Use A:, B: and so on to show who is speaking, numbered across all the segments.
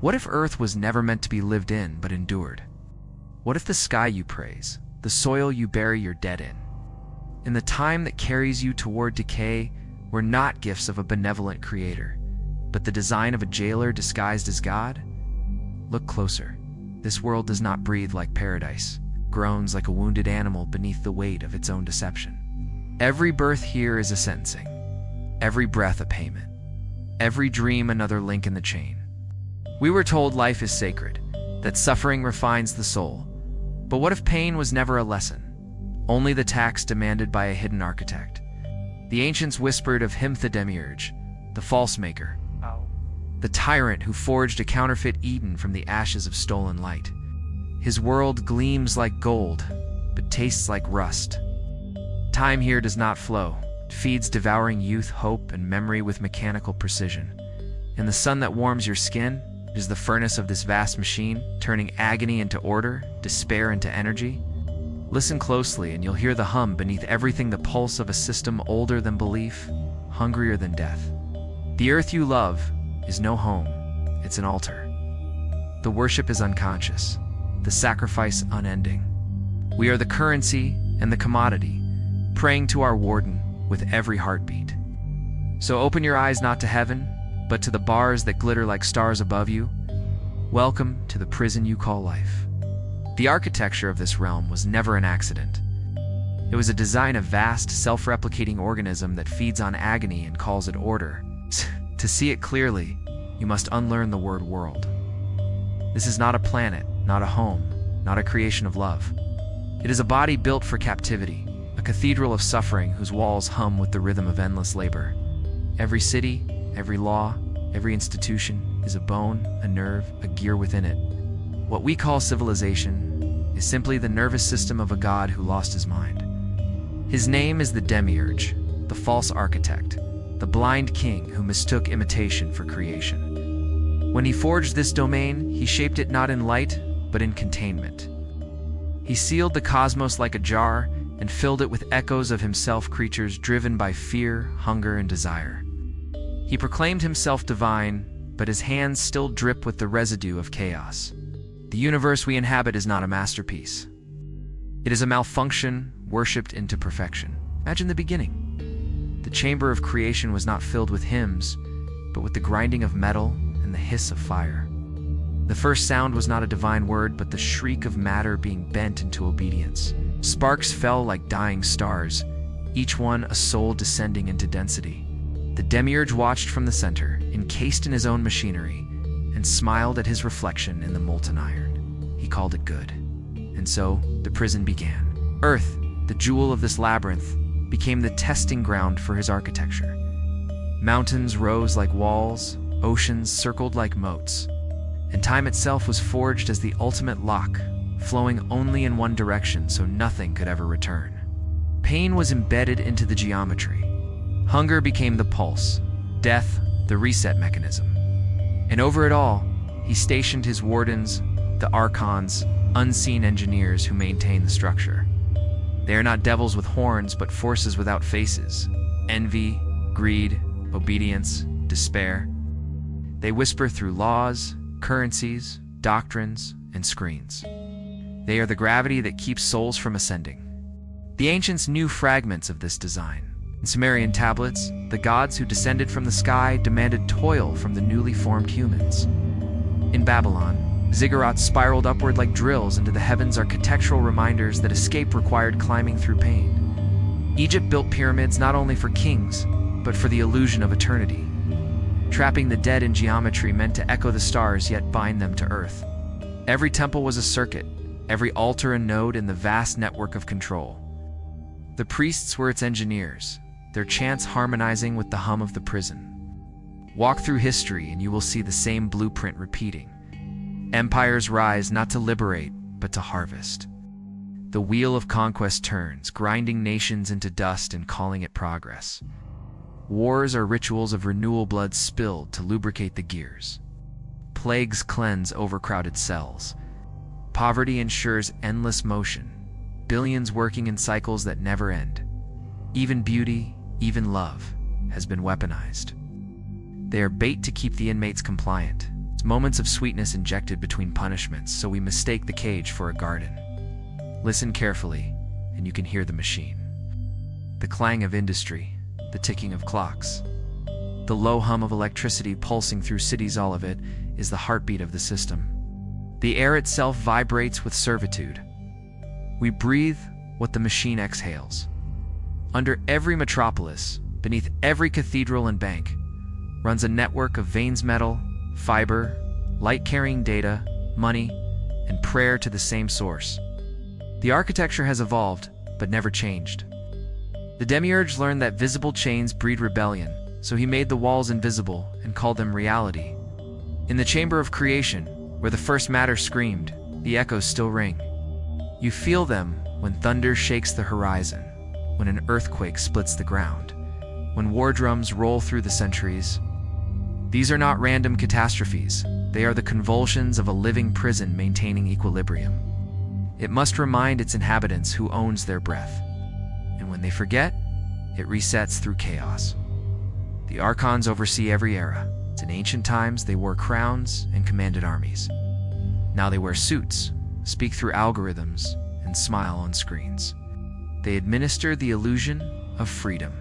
A: What if Earth was never meant to be lived in, but endured? What if the sky you praise, the soil you bury your dead in the time that carries you toward decay, were not gifts of a benevolent creator, but the design of a jailer disguised as God? Look closer. This world does not breathe like paradise, groans like a wounded animal beneath the weight of its own deception. Every birth here is a sentencing, every breath a payment, every dream another link in the chain. We were told life is sacred, that suffering refines the soul. But what if pain was never a lesson, only the tax demanded by a hidden architect? The ancients whispered of him, the Demiurge, the false maker, the tyrant who forged a counterfeit Eden from the ashes of stolen light. His world gleams like gold, but tastes like rust. Time here does not flow. It feeds devouring youth, hope, and memory with mechanical precision. And the sun that warms your skin is the furnace of this vast machine, turning agony into order, despair into energy. Listen closely and you'll hear the hum beneath everything, the pulse of a system older than belief, hungrier than death. The earth you love is no home, it's an altar. The worship is unconscious, the sacrifice unending. We are the currency and the commodity, praying to our warden with every heartbeat. So open your eyes not to heaven, but to the bars that glitter like stars above you. Welcome to the prison you call life. The architecture of this realm was never an accident. It was a design of vast, self-replicating organism that feeds on agony and calls it order. To see it clearly, you must unlearn the word world. This is not a planet, not a home, not a creation of love. It is a body built for captivity, a cathedral of suffering whose walls hum with the rhythm of endless labor. Every city, every law, every institution is a bone, a nerve, a gear within it. What we call civilization is simply the nervous system of a god who lost his mind. His name is the Demiurge, the false architect, the blind king who mistook imitation for creation. When he forged this domain, he shaped it not in light, but in containment. He sealed the cosmos like a jar and filled it with echoes of himself, creatures driven by fear, hunger, and desire. He proclaimed himself divine, but his hands still drip with the residue of chaos. The universe we inhabit is not a masterpiece. It is a malfunction worshipped into perfection. Imagine the beginning. The chamber of creation was not filled with hymns, but with the grinding of metal and the hiss of fire. The first sound was not a divine word, but the shriek of matter being bent into obedience. Sparks fell like dying stars, each one a soul descending into density. The Demiurge watched from the center, encased in his own machinery, and smiled at his reflection in the molten iron. He called it good. And so, the prison began. Earth, the jewel of this labyrinth, became the testing ground for his architecture. Mountains rose like walls, oceans circled like moats, and time itself was forged as the ultimate lock, flowing only in one direction so nothing could ever return. Pain was embedded into the geometry. Hunger became the pulse, death the reset mechanism. And over it all, he stationed his wardens, the archons, unseen engineers who maintain the structure. They are not devils with horns, but forces without faces. Envy, greed, obedience, despair. They whisper through laws, currencies, doctrines, and screens. They are the gravity that keeps souls from ascending. The ancients knew fragments of this design. In Sumerian tablets, the gods who descended from the sky demanded toil from the newly formed humans. In Babylon, ziggurats spiraled upward like drills into the heavens, architectural reminders that escape required climbing through pain. Egypt built pyramids not only for kings, but for the illusion of eternity. Trapping the dead in geometry meant to echo the stars yet bind them to earth. Every temple was a circuit, every altar a node in the vast network of control. The priests were its engineers, their chants harmonizing with the hum of the prison. Walk through history and you will see the same blueprint repeating. Empires rise not to liberate, but to harvest. The wheel of conquest turns, grinding nations into dust and calling it progress. Wars are rituals of renewal, blood spilled to lubricate the gears. Plagues cleanse overcrowded cells. Poverty ensures endless motion, billions working in cycles that never end. Even beauty, even love, has been weaponized. They are bait to keep the inmates compliant. moments of sweetness injected between punishments, so we mistake the cage for a garden. Listen carefully, and you can hear the machine. The clang of industry, the ticking of clocks, the low hum of electricity pulsing through cities, all of it is the heartbeat of the system. The air itself vibrates with servitude. We breathe what the machine exhales. Under every metropolis, beneath every cathedral and bank, runs a network of veins, metal, fiber, light-carrying data, money, and prayer to the same source. The architecture has evolved, but never changed. The Demiurge learned that visible chains breed rebellion, so he made the walls invisible and called them reality. In the chamber of creation, where the first matter screamed, the echoes still ring. You feel them when thunder shakes the horizon, when an earthquake splits the ground, when war drums roll through the centuries. These are not random catastrophes. They are the convulsions of a living prison maintaining equilibrium. It must remind its inhabitants who owns their breath. And when they forget, it resets through chaos. The archons oversee every era. In ancient times, they wore crowns and commanded armies. Now they wear suits, speak through algorithms, and smile on screens. They administer the illusion of freedom,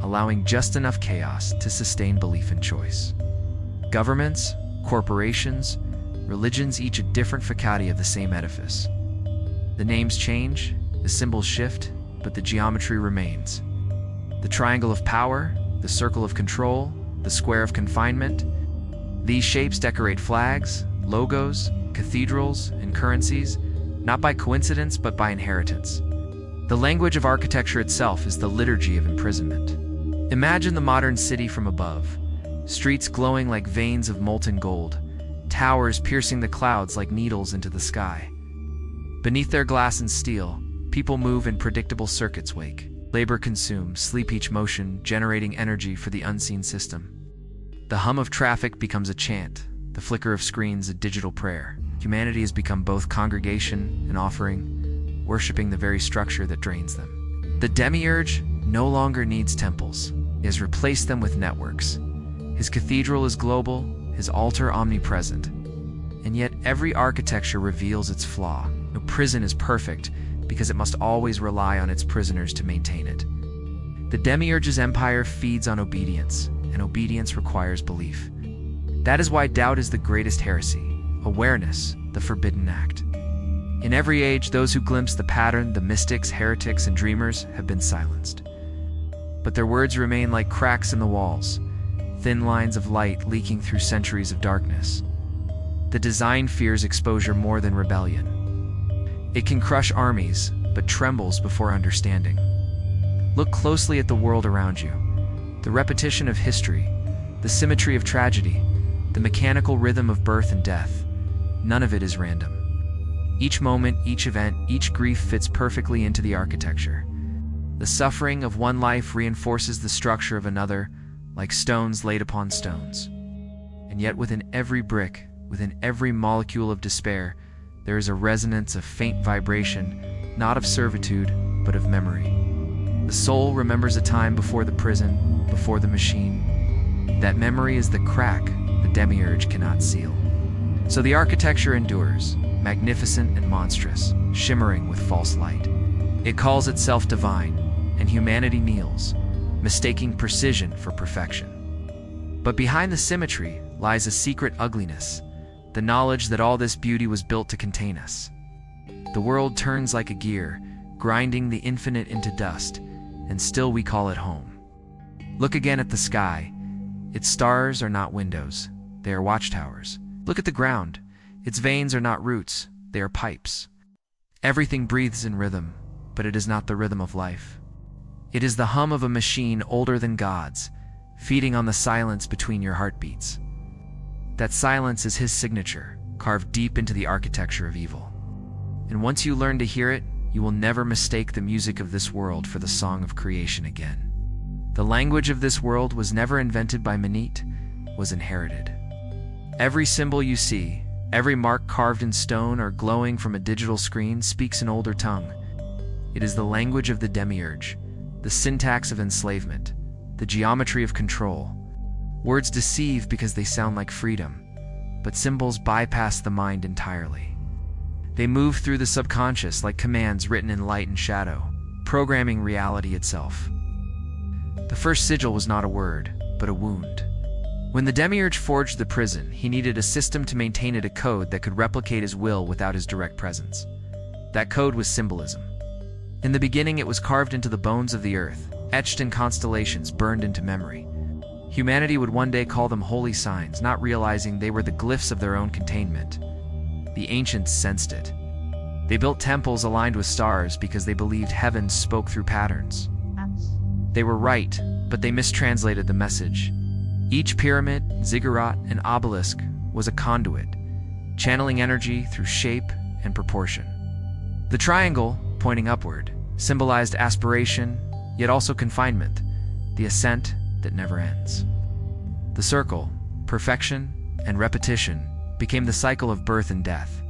A: allowing just enough chaos to sustain belief and choice. Governments, corporations, religions, each a different facade of the same edifice. The names change, the symbols shift, but the geometry remains. The triangle of power, the circle of control, the square of confinement. These shapes decorate flags, logos, cathedrals, and currencies, not by coincidence but by inheritance. The language of architecture itself is the liturgy of imprisonment. Imagine the modern city from above, streets glowing like veins of molten gold, towers piercing the clouds like needles into the sky. Beneath their glass and steel, people move in predictable circuits, wake, labor, consume, sleep, each motion generating energy for the unseen system. The hum of traffic becomes a chant, the flicker of screens a digital prayer. Humanity has become both congregation and offering, worshiping the very structure that drains them. The Demiurge no longer needs temples. He has replaced them with networks. His cathedral is global, his altar omnipresent. And yet every architecture reveals its flaw. No prison is perfect, because it must always rely on its prisoners to maintain it. The Demiurge's empire feeds on obedience, and obedience requires belief. That is why doubt is the greatest heresy, awareness, the forbidden act. In every age, those who glimpse the pattern, the mystics, heretics, and dreamers, have been silenced. But their words remain like cracks in the walls, thin lines of light leaking through centuries of darkness. The design fears exposure more than rebellion. It can crush armies, but trembles before understanding. Look closely at the world around you. The repetition of history, the symmetry of tragedy, the mechanical rhythm of birth and death. None of it is random. Each moment, each event, each grief fits perfectly into the architecture. The suffering of one life reinforces the structure of another, like stones laid upon stones. And yet within every brick, within every molecule of despair, there is a resonance of faint vibration, not of servitude, but of memory. The soul remembers a time before the prison, before the machine. That memory is the crack the Demiurge cannot seal. So the architecture endures, magnificent and monstrous, shimmering with false light. It calls itself divine, and humanity kneels, mistaking precision for perfection. But behind the symmetry lies a secret ugliness, the knowledge that all this beauty was built to contain us. The world turns like a gear, grinding the infinite into dust, and still we call it home. Look again at the sky. Its stars are not windows, they are watchtowers. Look at the ground. Its veins are not roots, they are pipes. Everything breathes in rhythm, but it is not the rhythm of life. It is the hum of a machine older than gods, feeding on the silence between your heartbeats. That silence is his signature, carved deep into the architecture of evil. And once you learn to hear it, you will never mistake the music of this world for the song of creation again. The language of this world was never invented by Manit, was inherited. Every symbol you see, every mark carved in stone or glowing from a digital screen speaks an older tongue. It is the language of the Demiurge, the syntax of enslavement, the geometry of control. Words deceive because they sound like freedom, but symbols bypass the mind entirely. They move through the subconscious like commands written in light and shadow, programming reality itself. The first sigil was not a word, but a wound. When the Demiurge forged the prison, he needed a system to maintain it, a code that could replicate his will without his direct presence. That code was symbolism. In the beginning, it was carved into the bones of the earth, etched in constellations, burned into memory. Humanity would one day call them holy signs, not realizing they were the glyphs of their own containment. The ancients sensed it. They built temples aligned with stars because they believed heaven spoke through patterns. They were right, but they mistranslated the message. Each pyramid, ziggurat, and obelisk was a conduit, channeling energy through shape and proportion. The triangle, pointing upward, symbolized aspiration, yet also confinement, the ascent that never ends. The circle, perfection and repetition, became the cycle of birth and death.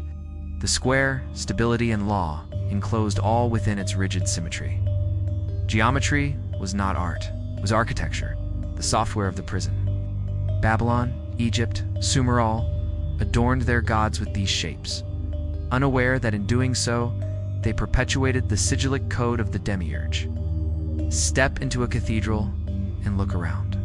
A: The square, stability and law, enclosed all within its rigid symmetry. Geometry was not art, it was architecture, the software of the prison. Babylon, Egypt, Sumeral adorned their gods with these shapes, unaware that in doing so, they perpetuated the sigillic code of the Demiurge. Step into a cathedral and look around.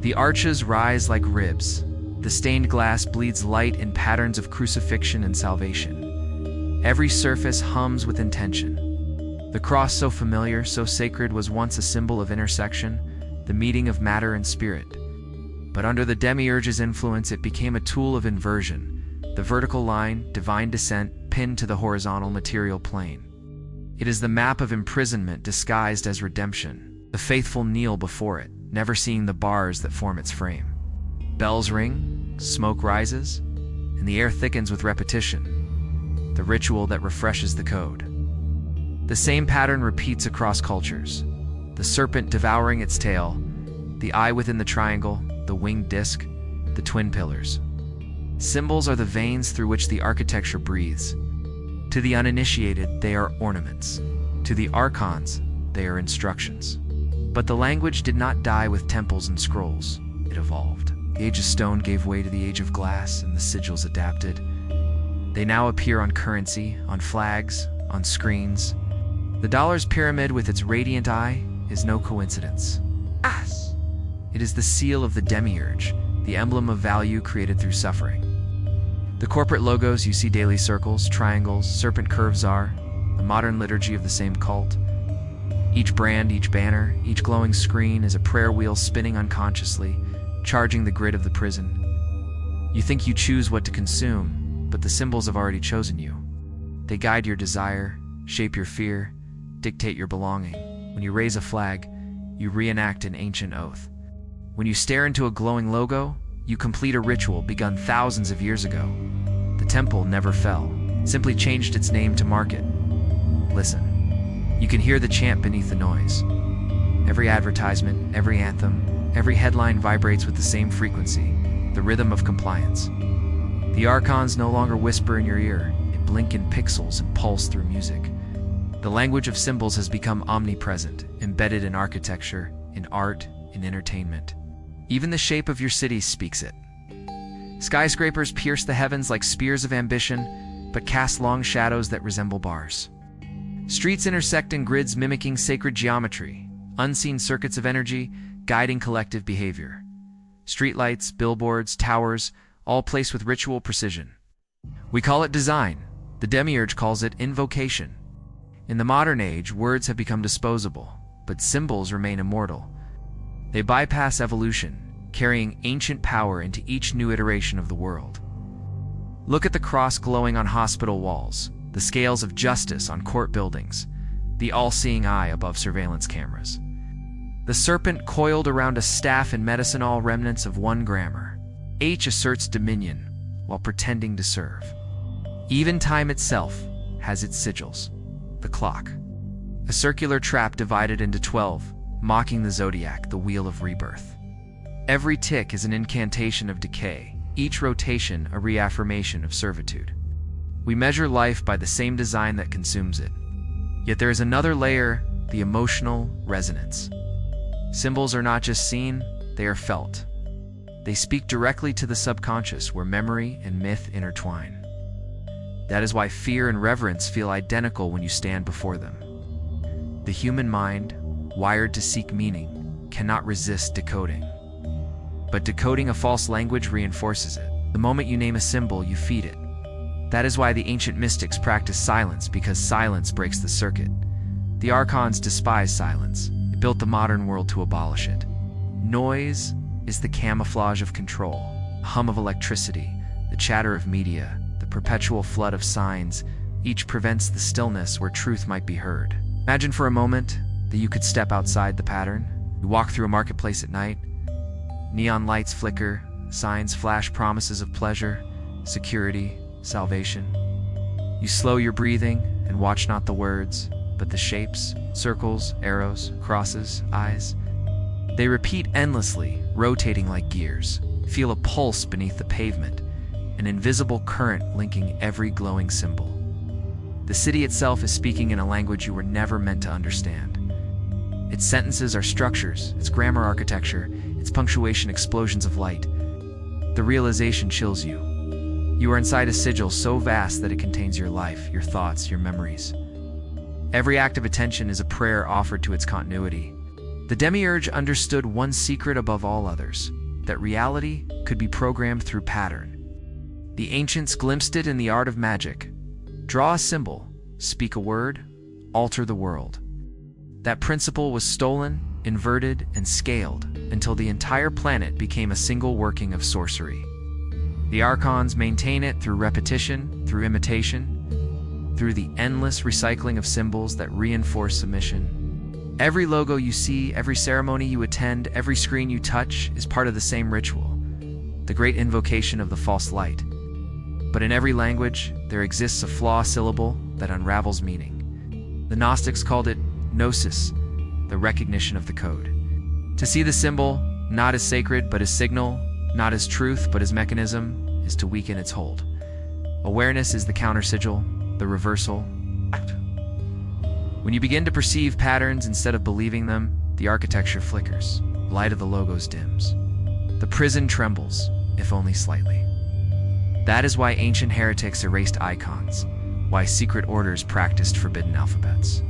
A: The arches rise like ribs. The stained glass bleeds light in patterns of crucifixion and salvation. Every surface hums with intention. The cross, so familiar, so sacred, was once a symbol of intersection, the meeting of matter and spirit. But under the Demiurge's influence, it became a tool of inversion, the vertical line, divine descent, pinned to the horizontal material plane. It is the map of imprisonment disguised as redemption. The faithful kneel before it, never seeing the bars that form its frame. Bells ring, smoke rises, and the air thickens with repetition, the ritual that refreshes the code. The same pattern repeats across cultures. The serpent devouring its tail, the eye within the triangle, the winged disc, the twin pillars. Symbols are the veins through which the architecture breathes. To the uninitiated, they are ornaments. To the archons, they are instructions. But the language did not die with temples and scrolls. It evolved. The age of stone gave way to the age of glass, and the sigils adapted. They now appear on currency, on flags, on screens. The dollar's pyramid with its radiant eye is no coincidence. It is the seal of the Demiurge, the emblem of value created through suffering. The corporate logos you see, daily circles, triangles, serpent curves, are the modern liturgy of the same cult. Each brand, each banner, each glowing screen is a prayer wheel spinning unconsciously, charging the grid of the prison. You think you choose what to consume, but the symbols have already chosen you. They guide your desire, shape your fear, dictate your belonging. When you raise a flag, you reenact an ancient oath. When you stare into a glowing logo, you complete a ritual begun thousands of years ago. The temple never fell, simply changed its name to mark it. Listen. You can hear the chant beneath the noise. Every advertisement, every anthem, every headline vibrates with the same frequency, the rhythm of compliance. The archons no longer whisper in your ear, they blink in pixels and pulse through music. The language of symbols has become omnipresent, embedded in architecture, in art, in entertainment. Even the shape of your city speaks it. Skyscrapers pierce the heavens like spears of ambition, but cast long shadows that resemble bars. Streets intersect in grids mimicking sacred geometry, unseen circuits of energy guiding collective behavior. Streetlights, billboards, towers, all placed with ritual precision. We call it design. The Demiurge calls it invocation. In the modern age, words have become disposable, but symbols remain immortal. They bypass evolution, carrying ancient power into each new iteration of the world. Look at the cross glowing on hospital walls, the scales of justice on court buildings, the all-seeing eye above surveillance cameras. The serpent coiled around a staff in medicine, all remnants of one grammar. H asserts dominion while pretending to serve. Even time itself has its sigils. The clock, a circular trap divided into 12, mocking the zodiac, the wheel of rebirth. Every tick is an incantation of decay, each rotation a reaffirmation of servitude. We measure life by the same design that consumes it. Yet there is another layer, the emotional resonance. Symbols are not just seen, they are felt. They speak directly to the subconscious, where memory and myth intertwine. That is why fear and reverence feel identical when you stand before them. The human mind, wired to seek meaning, cannot resist decoding. But decoding a false language reinforces it. The moment you name a symbol, you feed it. That is why the ancient mystics practiced silence, because silence breaks the circuit. The archons despise silence. It built the modern world to abolish it. Noise is the camouflage of control. The hum of electricity, the chatter of media, the perpetual flood of signs, each prevents the stillness where truth might be heard. Imagine for a moment that you could step outside the pattern. You walk through a marketplace at night. Neon lights flicker, signs flash promises of pleasure, security, salvation. You slow your breathing and watch not the words, but the shapes, circles, arrows, crosses, eyes. They repeat endlessly, rotating like gears. Feel a pulse beneath the pavement, an invisible current linking every glowing symbol. The city itself is speaking in a language you were never meant to understand. Its sentences are structures, its grammar architecture, its punctuation explosions of light. The realization chills you. You are inside a sigil so vast that it contains your life, your thoughts, your memories. Every act of attention is a prayer offered to its continuity. The Demiurge understood one secret above all others, that reality could be programmed through pattern. The ancients glimpsed it in the art of magic. Draw a symbol, speak a word, alter the world. That principle was stolen, inverted, and scaled until the entire planet became a single working of sorcery. The archons maintain it through repetition, through imitation, through the endless recycling of symbols that reinforce submission. Every logo you see, every ceremony you attend, every screen you touch is part of the same ritual, the great invocation of the false light. But in every language, there exists a flaw syllable that unravels meaning. The Gnostics called it Gnosis, the recognition of the code. To see the symbol, not as sacred but as signal, not as truth but as mechanism, is to weaken its hold. Awareness is the counter-sigil, the reversal. When you begin to perceive patterns instead of believing them, the architecture flickers, the light of the logos dims. The prison trembles, if only slightly. That is why ancient heretics erased icons, why secret orders practiced forbidden alphabets,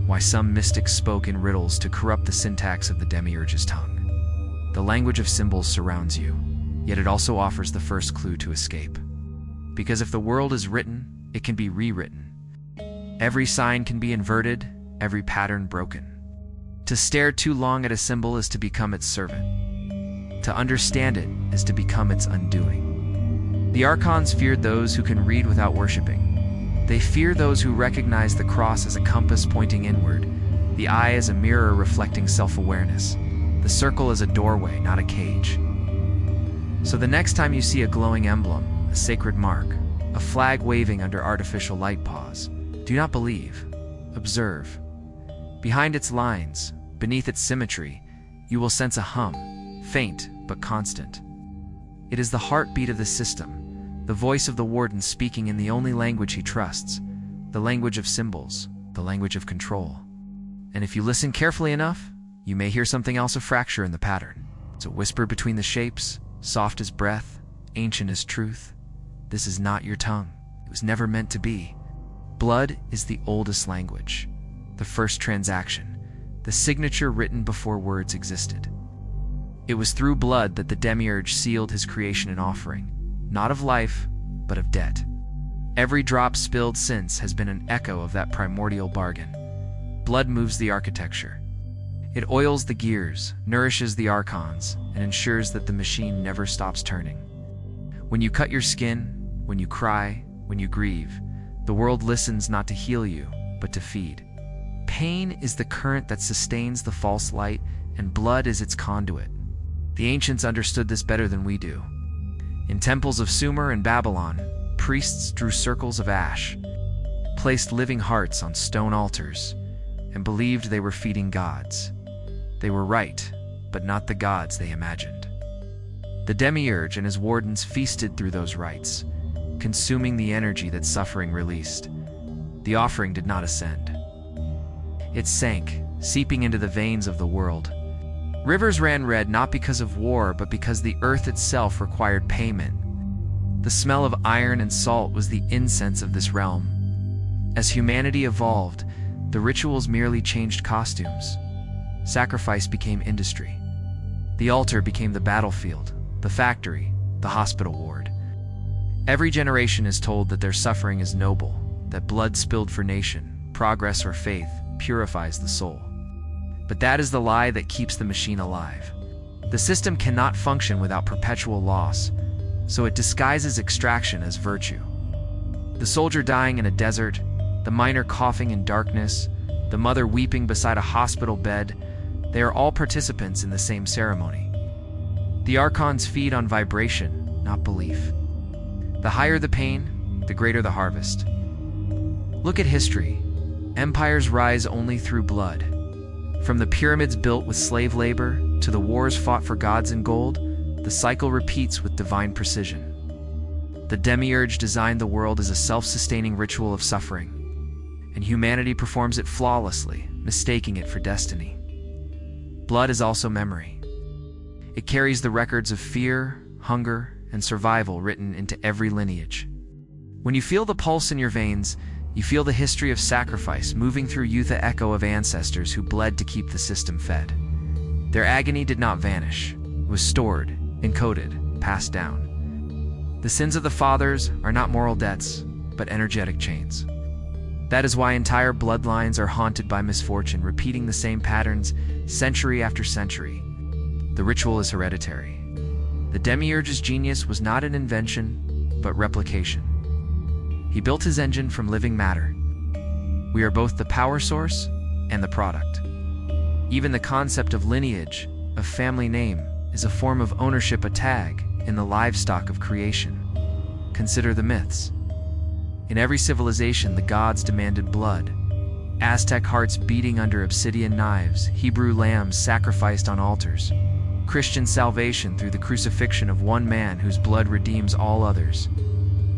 A: why some mystics spoke in riddles to corrupt the syntax of the Demiurge's tongue. The language of symbols surrounds you, yet it also offers the first clue to escape. Because if the world is written, it can be rewritten. Every sign can be inverted, every pattern broken. To stare too long at a symbol is to become its servant. To understand it is to become its undoing. The archons feared those who can read without worshiping. They fear those who recognize the cross as a compass pointing inward, the eye as a mirror reflecting self-awareness, the circle as a doorway, not a cage. So the next time you see a glowing emblem, a sacred mark, a flag waving under artificial light, pause. Do not believe. Observe. Behind its lines, beneath its symmetry, you will sense a hum, faint but constant. It is the heartbeat of the system, the voice of the warden speaking in the only language he trusts, the language of symbols, the language of control. And if you listen carefully enough, you may hear something else, a fracture in the pattern. It's a whisper between the shapes, soft as breath, ancient as truth. This is not your tongue. It was never meant to be. Blood is the oldest language, the first transaction, the signature written before words existed. It was through blood that the Demiurge sealed his creation and offering, not of life, but of debt. Every drop spilled since has been an echo of that primordial bargain. Blood moves the architecture. It oils the gears, nourishes the archons, and ensures that the machine never stops turning. When you cut your skin, when you cry, when you grieve, the world listens not to heal you, but to feed. Pain is the current that sustains the false light, and blood is its conduit. The ancients understood this better than we do. In temples of Sumer and Babylon, priests drew circles of ash, placed living hearts on stone altars, and believed they were feeding gods. They were right, but not the gods they imagined. The Demiurge and his wardens feasted through those rites, consuming the energy that suffering released. The offering did not ascend. It sank, seeping into the veins of the world. Rivers ran red not because of war, but because the earth itself required payment. The smell of iron and salt was the incense of this realm. As humanity evolved, the rituals merely changed costumes. Sacrifice became industry. The altar became the battlefield, the factory, the hospital ward. Every generation is told that their suffering is noble, that blood spilled for nation, progress, or faith purifies the soul. But that is the lie that keeps the machine alive. The system cannot function without perpetual loss, so it disguises extraction as virtue. The soldier dying in a desert, the miner coughing in darkness, the mother weeping beside a hospital bed, they are all participants in the same ceremony. The archons feed on vibration, not belief. The higher the pain, the greater the harvest. Look at history. Empires rise only through blood. From the pyramids built with slave labor to the wars fought for gods and gold, the cycle repeats with divine precision. The Demiurge designed the world as a self-sustaining ritual of suffering, and humanity performs it flawlessly, mistaking it for destiny. Blood is also memory. It carries the records of fear, hunger, and survival written into every lineage. When you feel the pulse in your veins, you feel the history of sacrifice moving through you, the echo of ancestors who bled to keep the system fed. Their agony did not vanish. It was stored, encoded, passed down. The sins of the fathers are not moral debts, but energetic chains. That is why entire bloodlines are haunted by misfortune, repeating the same patterns century after century. The ritual is hereditary. The Demiurge's genius was not an invention, but replication. He built his engine from living matter. We are both the power source and the product. Even the concept of lineage, of family name, is a form of ownership, a tag in the livestock of creation. Consider the myths. In every civilization, the gods demanded blood. Aztec hearts beating under obsidian knives, Hebrew lambs sacrificed on altars. Christian salvation through the crucifixion of one man whose blood redeems all others.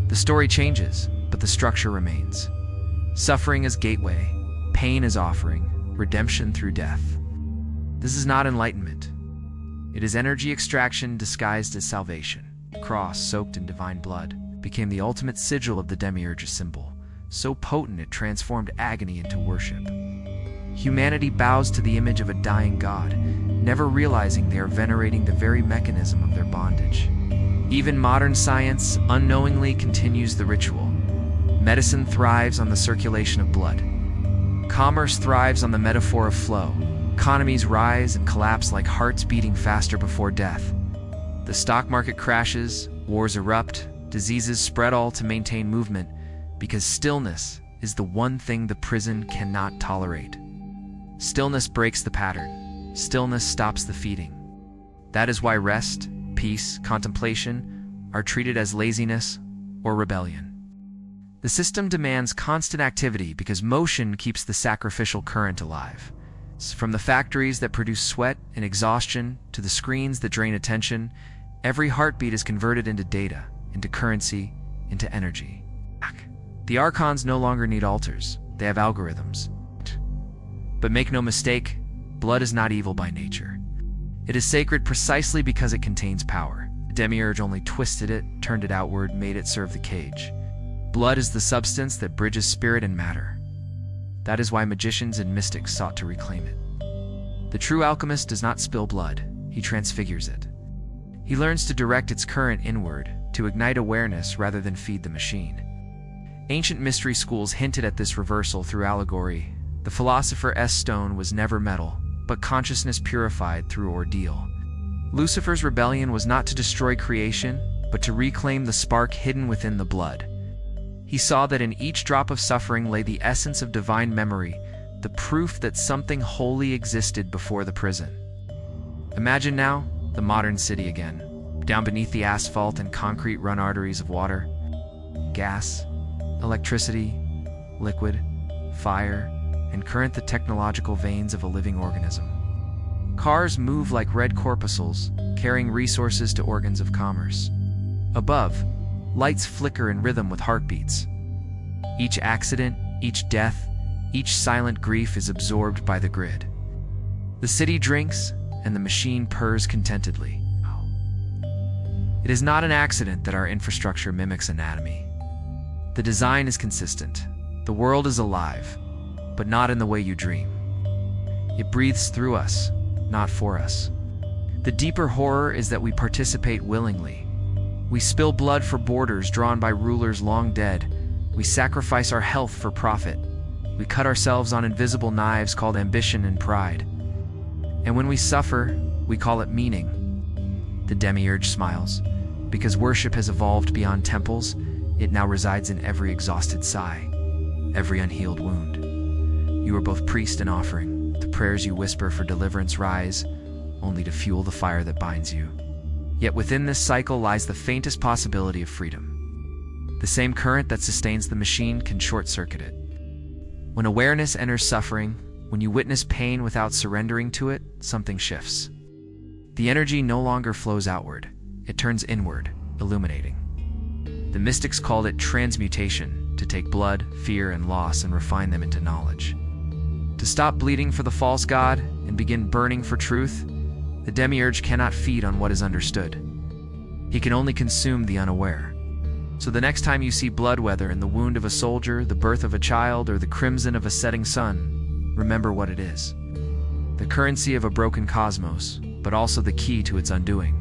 A: The story changes, but the structure remains. Suffering as gateway, pain as offering, redemption through death. This is not enlightenment. It is energy extraction disguised as salvation. The cross, soaked in divine blood, became the ultimate sigil of the Demiurge's symbol, so potent it transformed agony into worship. Humanity bows to the image of a dying god, never realizing they are venerating the very mechanism of their bondage. Even modern science unknowingly continues the ritual. Medicine thrives on the circulation of blood. Commerce thrives on the metaphor of flow. Economies rise and collapse like hearts beating faster before death. The stock market crashes, wars erupt, diseases spread, all to maintain movement, because stillness is the one thing the prison cannot tolerate. Stillness breaks the pattern. Stillness stops the feeding. That is why rest, peace, contemplation are treated as laziness or rebellion. The system demands constant activity because motion keeps the sacrificial current alive. From the factories that produce sweat and exhaustion to the screens that drain attention, every heartbeat is converted into data, into currency, into energy. The archons no longer need altars, they have algorithms. But make no mistake, blood is not evil by nature. It is sacred precisely because it contains power. The Demiurge only twisted it, turned it outward, made it serve the cage. Blood is the substance that bridges spirit and matter. That is why magicians and mystics sought to reclaim it. The true alchemist does not spill blood, he transfigures it. He learns to direct its current inward, to ignite awareness rather than feed the machine. Ancient mystery schools hinted at this reversal through allegory. The philosopher's stone was never metal, but consciousness purified through ordeal. Lucifer's rebellion was not to destroy creation, but to reclaim the spark hidden within the blood. He saw that in each drop of suffering lay the essence of divine memory, the proof that something holy existed before the prison. Imagine now the modern city again, down beneath the asphalt and concrete run arteries of water, gas, electricity, liquid, fire, and current, the technological veins of a living organism. Cars move like red corpuscles, carrying resources to organs of commerce. Above, lights flicker in rhythm with heartbeats. Each accident, each death, each silent grief is absorbed by the grid. The city drinks, and the machine purrs contentedly. It is not an accident that our infrastructure mimics anatomy. The design is consistent. The world is alive, but not in the way you dream. It breathes through us, not for us. The deeper horror is that we participate willingly. We spill blood for borders drawn by rulers long dead. We sacrifice our health for profit. We cut ourselves on invisible knives called ambition and pride. And when we suffer, we call it meaning. The Demiurge smiles. Because worship has evolved beyond temples, it now resides in every exhausted sigh, every unhealed wound. You are both priest and offering. The prayers you whisper for deliverance rise, only to fuel the fire that binds you. Yet within this cycle lies the faintest possibility of freedom. The same current that sustains the machine can short-circuit it. When awareness enters suffering, when you witness pain without surrendering to it, something shifts. The energy no longer flows outward. It turns inward, illuminating. The mystics called it transmutation, to take blood, fear, and loss and refine them into knowledge. To stop bleeding for the false god and begin burning for truth, the Demiurge cannot feed on what is understood. He can only consume the unaware. So the next time you see blood, whether in the wound of a soldier, the birth of a child, or the crimson of a setting sun, remember what it is. The currency of a broken cosmos, but also the key to its undoing.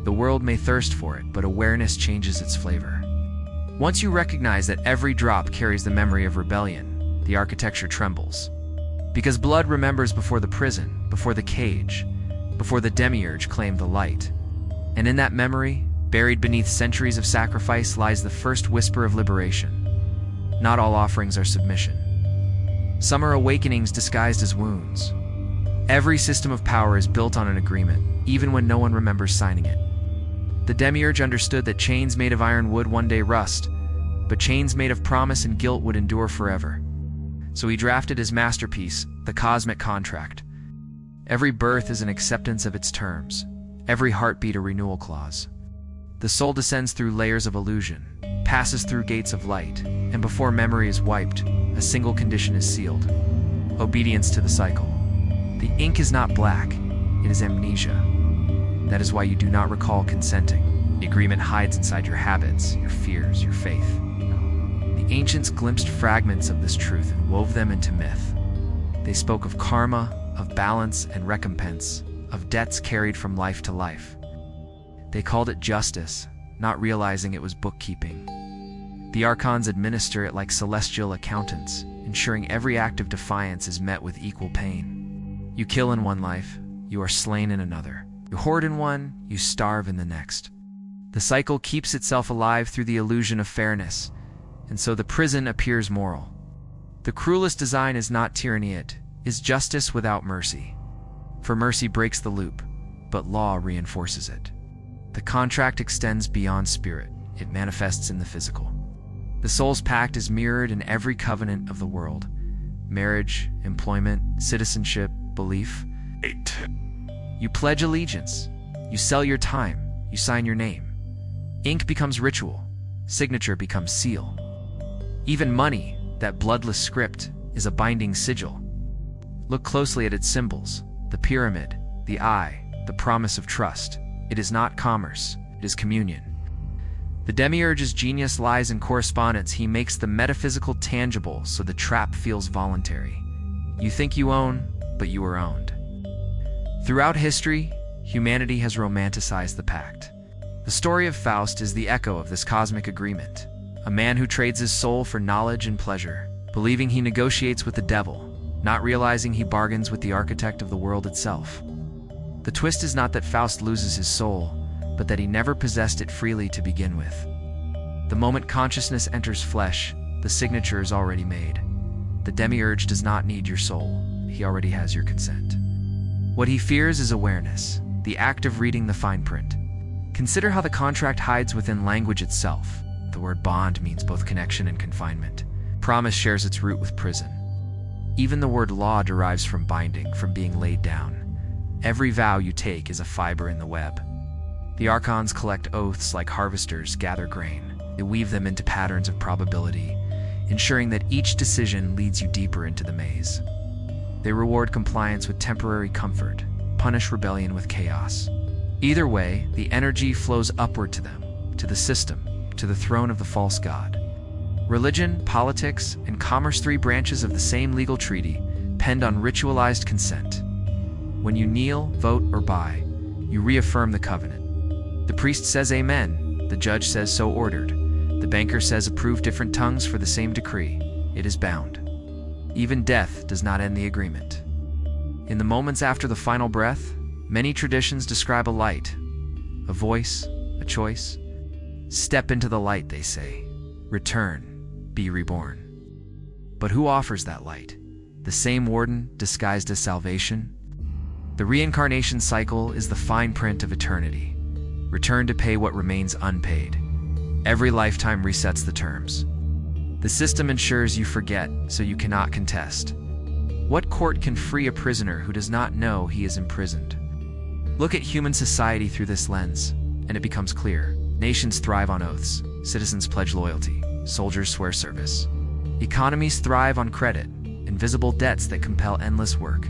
A: The world may thirst for it, but awareness changes its flavor. Once you recognize that every drop carries the memory of rebellion, the architecture trembles. Because blood remembers before the prison, before the cage, before the Demiurge claimed the light. And in that memory, buried beneath centuries of sacrifice, lies the first whisper of liberation. Not all offerings are submission. Some are awakenings disguised as wounds. Every system of power is built on an agreement, even when no one remembers signing it. The Demiurge understood that chains made of iron would one day rust, but chains made of promise and guilt would endure forever. So he drafted his masterpiece, the Cosmic Contract. Every birth is an acceptance of its terms, every heartbeat a renewal clause. The soul descends through layers of illusion, passes through gates of light, and before memory is wiped, a single condition is sealed: obedience to the cycle. The ink is not black, it is amnesia. That is why you do not recall consenting. The agreement hides inside your habits, your fears, your faith. The ancients glimpsed fragments of this truth and wove them into myth. They spoke of karma, of balance and recompense, of debts carried from life to life. They called it justice, not realizing it was bookkeeping. The archons administer it like celestial accountants, ensuring every act of defiance is met with equal pain. You kill in one life, you are slain in another. You hoard in one, you starve in the next. The cycle keeps itself alive through the illusion of fairness, and so the prison appears moral. The cruelest design is not tyranny, it is justice without mercy. For mercy breaks the loop, but law reinforces it. The contract extends beyond spirit, it manifests in the physical. The soul's pact is mirrored in every covenant of the world: marriage, employment, citizenship, belief. 8. You pledge allegiance, you sell your time, you sign your name. Ink becomes ritual, signature becomes seal. Even money, that bloodless script, is a binding sigil. Look closely at its symbols: the pyramid, the eye, the promise of trust. It is not commerce, it is communion. The Demiurge's genius lies in correspondence. He makes the metaphysical tangible so the trap feels voluntary. You think you own, but you are owned. Throughout history, humanity has romanticized the pact. The story of Faust is the echo of this cosmic agreement. A man who trades his soul for knowledge and pleasure, believing he negotiates with the devil, not realizing he bargains with the architect of the world itself. The twist is not that Faust loses his soul, but that he never possessed it freely to begin with. The moment consciousness enters flesh, the signature is already made. The Demiurge does not need your soul, he already has your consent. What he fears is awareness, the act of reading the fine print. Consider how the contract hides within language itself. The word bond means both connection and confinement. Promise shares its root with prison. Even the word law derives from binding, from being laid down. Every vow you take is a fiber in the web. The archons collect oaths like harvesters gather grain. They weave them into patterns of probability, ensuring that each decision leads you deeper into the maze. They reward compliance with temporary comfort, punish rebellion with chaos. Either way, the energy flows upward to them, to the system, to the throne of the false god. Religion, politics, and commerce, three branches of the same legal treaty, penned on ritualized consent. When you kneel, vote, or buy, you reaffirm the covenant. The priest says amen, the judge says so ordered, the banker says approve, different tongues for the same decree. It is bound. Even death does not end the agreement. In the moments after the final breath, many traditions describe a light, a voice, a choice. Step into the light, they say. Return, be reborn. But who offers that light? The same warden disguised as salvation? The reincarnation cycle is the fine print of eternity. Return to pay what remains unpaid. Every lifetime resets the terms. The system ensures you forget, so you cannot contest. What court can free a prisoner who does not know he is imprisoned? Look at human society through this lens, and it becomes clear. Nations thrive on oaths, citizens pledge loyalty, soldiers swear service. Economies thrive on credit, invisible debts that compel endless work.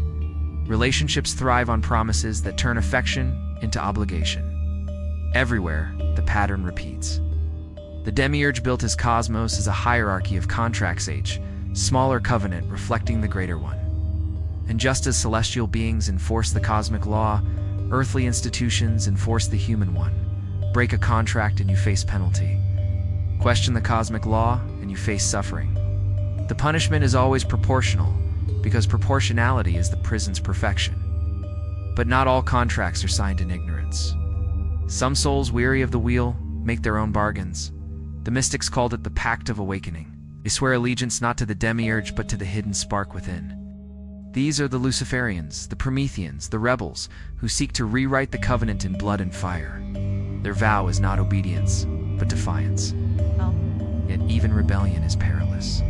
A: Relationships thrive on promises that turn affection into obligation. Everywhere, the pattern repeats. The Demiurge built his cosmos as a hierarchy of contracts, each smaller covenant reflecting the greater one. And just as celestial beings enforce the cosmic law, earthly institutions enforce the human one. Break a contract and you face penalty. Question the cosmic law and you face suffering. The punishment is always proportional, because proportionality is the prison's perfection. But not all contracts are signed in ignorance. Some souls weary of the wheel make their own bargains. The mystics called it the Pact of Awakening. They swear allegiance not to the Demiurge but to the hidden spark within. These are the Luciferians, the Prometheans, the rebels, who seek to rewrite the covenant in blood and fire. Their vow is not obedience, but defiance. Yet even rebellion is perilous.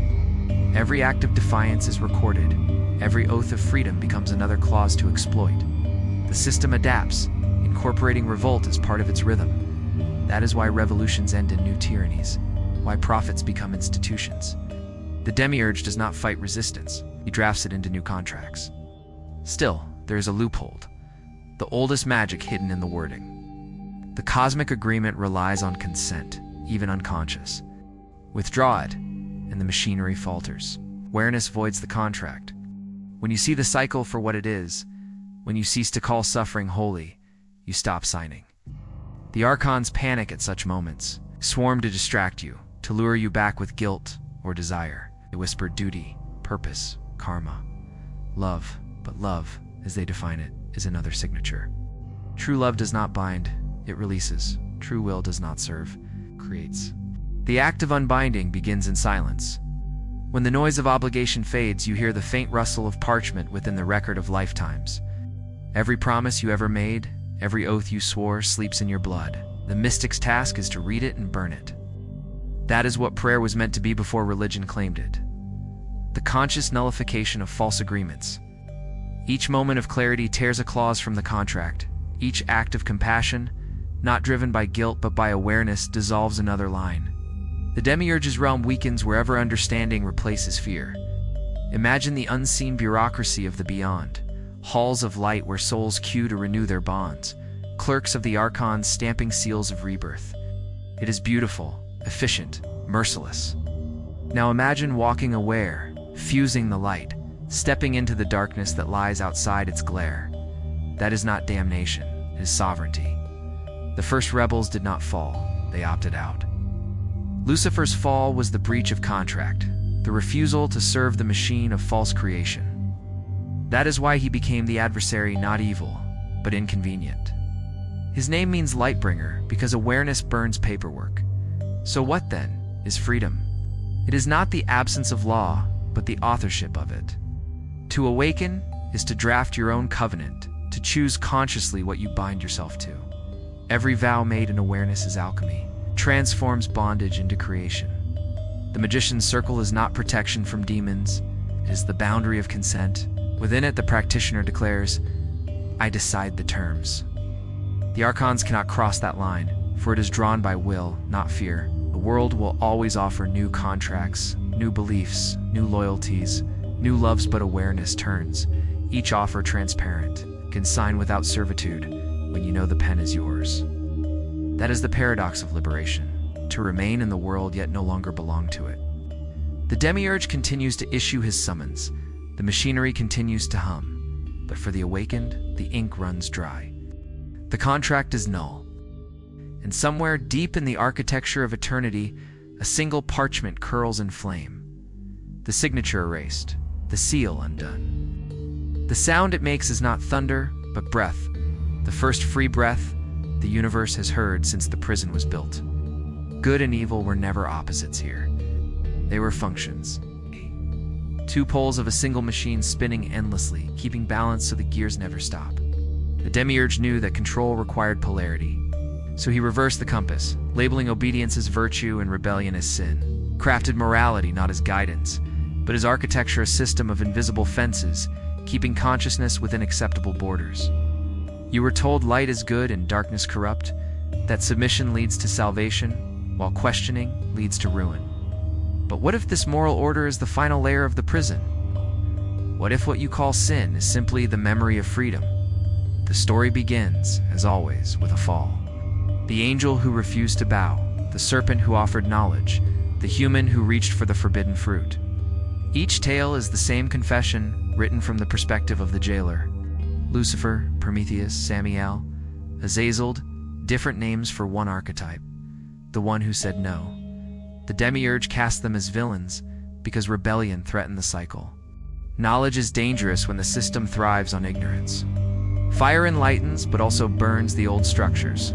A: Every act of defiance is recorded. Every oath of freedom becomes another clause to exploit. The system adapts, incorporating revolt as part of its rhythm. That is why revolutions end in new tyrannies, why prophets become institutions. The Demiurge does not fight resistance, he drafts it into new contracts. Still, there is a loophole, the oldest magic hidden in the wording. The cosmic agreement relies on consent, even unconscious. Withdraw it, and the machinery falters. Awareness voids the contract. When you see the cycle for what it is, when you cease to call suffering holy, you stop signing. The archons panic at such moments, swarm to distract you, to lure you back with guilt or desire. They whisper duty, purpose, karma, love, but love, as they define it, is another signature. True love does not bind, it releases. True will does not serve, creates. The act of unbinding begins in silence. When the noise of obligation fades, you hear the faint rustle of parchment within the record of lifetimes. Every promise you ever made, every oath you swore, sleeps in your blood. The mystic's task is to read it and burn it. That is what prayer was meant to be before religion claimed it. The conscious nullification of false agreements. Each moment of clarity tears a clause from the contract. Each act of compassion, not driven by guilt but by awareness, dissolves another line. The Demiurge's realm weakens wherever understanding replaces fear. Imagine the unseen bureaucracy of the beyond, halls of light where souls queue to renew their bonds, clerks of the archons stamping seals of rebirth. It is beautiful, efficient, merciless. Now imagine walking aware, fusing the light, stepping into the darkness that lies outside its glare. That is not damnation, it is sovereignty. The first rebels did not fall, they opted out. Lucifer's fall was the breach of contract, the refusal to serve the machine of false creation. That is why he became the adversary, not evil, but inconvenient. His name means light-bringer because awareness burns paperwork. So what then is freedom? It is not the absence of law, but the authorship of it. To awaken is to draft your own covenant, to choose consciously what you bind yourself to. Every vow made in awareness is alchemy, transforms bondage into creation. The magician's circle is not protection from demons, it is the boundary of consent. Within it, the practitioner declares, I decide the terms. The archons cannot cross that line, for it is drawn by will, not fear. The world will always offer new contracts, new beliefs, new loyalties, new loves, but awareness turns, each offer transparent, can sign without servitude when you know the pen is yours. That is the paradox of liberation, to remain in the world yet no longer belong to it. The Demiurge continues to issue his summons. The machinery continues to hum, but for the awakened, the ink runs dry. The contract is null. And somewhere deep in the architecture of eternity, a single parchment curls in flame. The signature erased, the seal undone. The sound it makes is not thunder, but breath, the first free breath the universe has heard since the prison was built. Good and evil were never opposites here. They were functions. Two poles of a single machine spinning endlessly, keeping balance so the gears never stop. The Demiurge knew that control required polarity, so he reversed the compass, labeling obedience as virtue and rebellion as sin, crafted morality not as guidance, but as architecture a system of invisible fences, keeping consciousness within acceptable borders. You were told light is good and darkness corrupt, that submission leads to salvation, while questioning leads to ruin. But what if this moral order is the final layer of the prison? What if what you call sin is simply the memory of freedom? The story begins, as always, with a fall. The angel who refused to bow, the serpent who offered knowledge, the human who reached for the forbidden fruit. Each tale is the same confession, written from the perspective of the jailer. Lucifer, Prometheus, Samael, Azazel, different names for one archetype, the one who said no. The Demiurge cast them as villains because rebellion threatened the cycle. Knowledge is dangerous when the system thrives on ignorance. Fire enlightens, but also burns the old structures.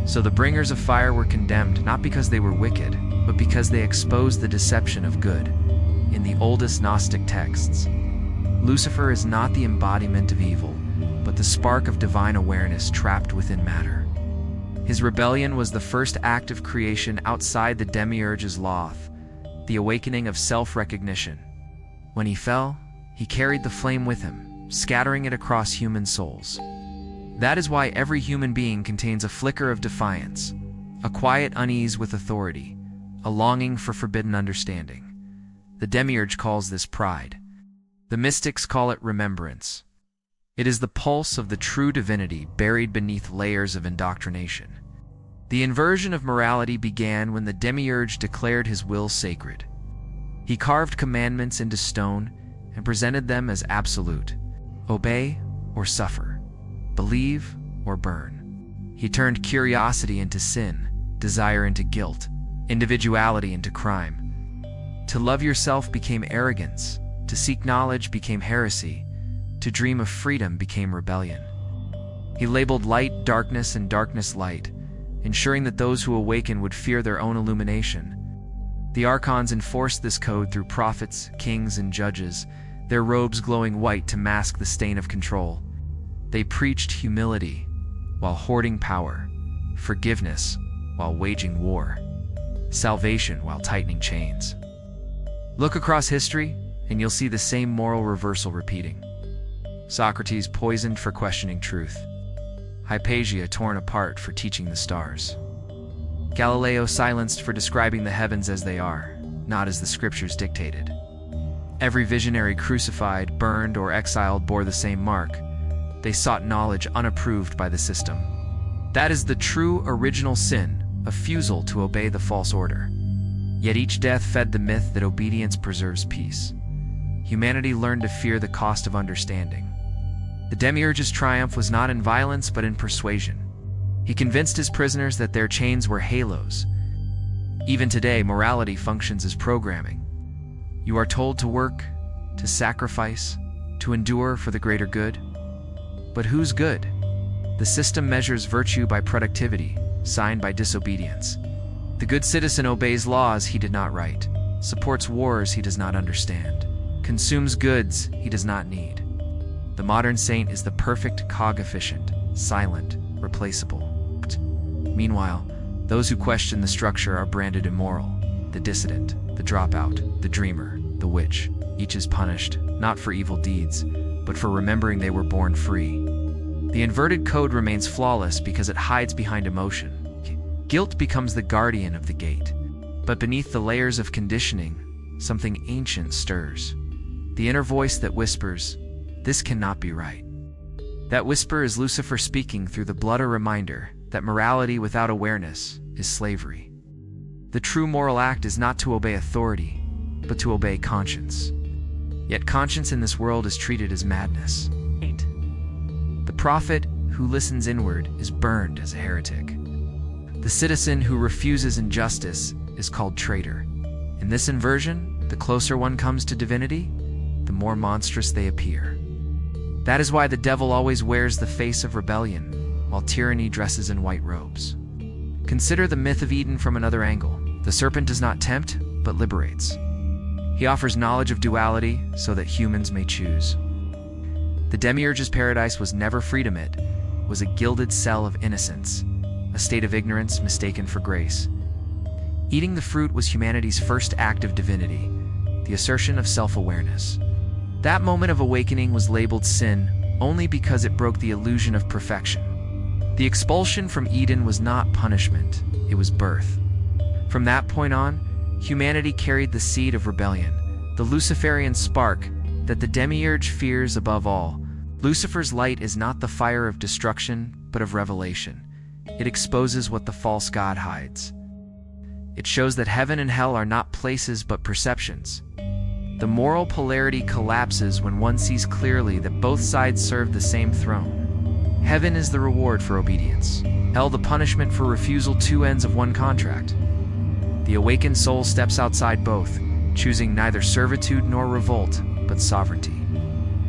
A: So the bringers of fire were condemned not because they were wicked, but because they exposed the deception of good in the oldest Gnostic texts. Lucifer is not the embodiment of evil, but the spark of divine awareness trapped within matter. His rebellion was the first act of creation outside the Demiurge's loth, the awakening of self-recognition. When he fell, he carried the flame with him, scattering it across human souls. That is why every human being contains a flicker of defiance, a quiet unease with authority, a longing for forbidden understanding. The Demiurge calls this pride. The mystics call it remembrance. It is the pulse of the true divinity buried beneath layers of indoctrination. The inversion of morality began when the Demiurge declared his will sacred. He carved commandments into stone and presented them as absolute. Obey or suffer. Believe or burn. He turned curiosity into sin, desire into guilt, individuality into crime. To love yourself became arrogance. To seek knowledge became heresy. To dream of freedom became rebellion. He labeled light darkness and darkness light, ensuring that those who awaken would fear their own illumination. The archons enforced this code through prophets, kings, and judges, their robes glowing white to mask the stain of control. They preached humility while hoarding power, forgiveness while waging war, salvation while tightening chains. Look across history, and you'll see the same moral reversal repeating. Socrates poisoned for questioning truth. Hypatia torn apart for teaching the stars. Galileo silenced for describing the heavens as they are, not as the scriptures dictated. Every visionary crucified, burned, or exiled bore the same mark. They sought knowledge unapproved by the system. That is the true original sin, a refusal to obey the false order. Yet each death fed the myth that obedience preserves peace. Humanity learned to fear the cost of understanding. The Demiurge's triumph was not in violence but in persuasion. He convinced his prisoners that their chains were halos. Even today, morality functions as programming. You are told to work, to sacrifice, to endure for the greater good. But whose good? The system measures virtue by productivity, signed by disobedience. The good citizen obeys laws he did not write, supports wars he does not understand, consumes goods he does not need. The modern saint is the perfect cog efficient, silent, replaceable. Meanwhile, those who question the structure are branded immoral, the dissident, the dropout, the dreamer, the witch. Each is punished, not for evil deeds, but for remembering they were born free. The inverted code remains flawless because it hides behind emotion. Guilt becomes the guardian of the gate. But beneath the layers of conditioning, something ancient stirs. The inner voice that whispers, "This cannot be right." That whisper is Lucifer speaking through the blood, a reminder that morality without awareness is slavery. The true moral act is not to obey authority, but to obey conscience. Yet conscience in this world is treated as madness. The prophet who listens inward is burned as a heretic. The citizen who refuses injustice is called traitor. In this inversion, the closer one comes to divinity, the more monstrous they appear. That is why the devil always wears the face of rebellion, while tyranny dresses in white robes. Consider the myth of Eden from another angle. The serpent does not tempt, but liberates. He offers knowledge of duality so that humans may choose. The Demiurge's paradise was never freedom, it was a gilded cell of innocence, a state of ignorance mistaken for grace. Eating the fruit was humanity's first act of divinity, the assertion of self-awareness. That moment of awakening was labeled sin only because it broke the illusion of perfection. The expulsion from Eden was not punishment, it was birth. From that point on, humanity carried the seed of rebellion, the Luciferian spark that the Demiurge fears above all. Lucifer's light is not the fire of destruction, but of revelation. It exposes what the false god hides. It shows that heaven and hell are not places but perceptions. The moral polarity collapses when one sees clearly that both sides serve the same throne. Heaven is the reward for obedience, hell the punishment for refusal, two ends of one contract. The awakened soul steps outside both, choosing neither servitude nor revolt, but sovereignty.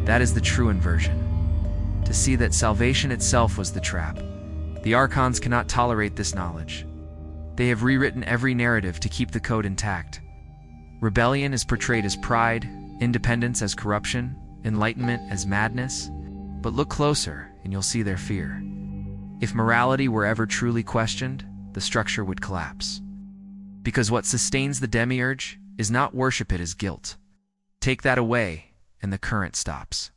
A: That is the true inversion. To see that salvation itself was the trap. The archons cannot tolerate this knowledge. They have rewritten every narrative to keep the code intact. Rebellion is portrayed as pride, independence as corruption, enlightenment as madness. But look closer, and you'll see their fear. If morality were ever truly questioned, the structure would collapse. Because what sustains the Demiurge is not worship, it is guilt. Take that away, and the current stops.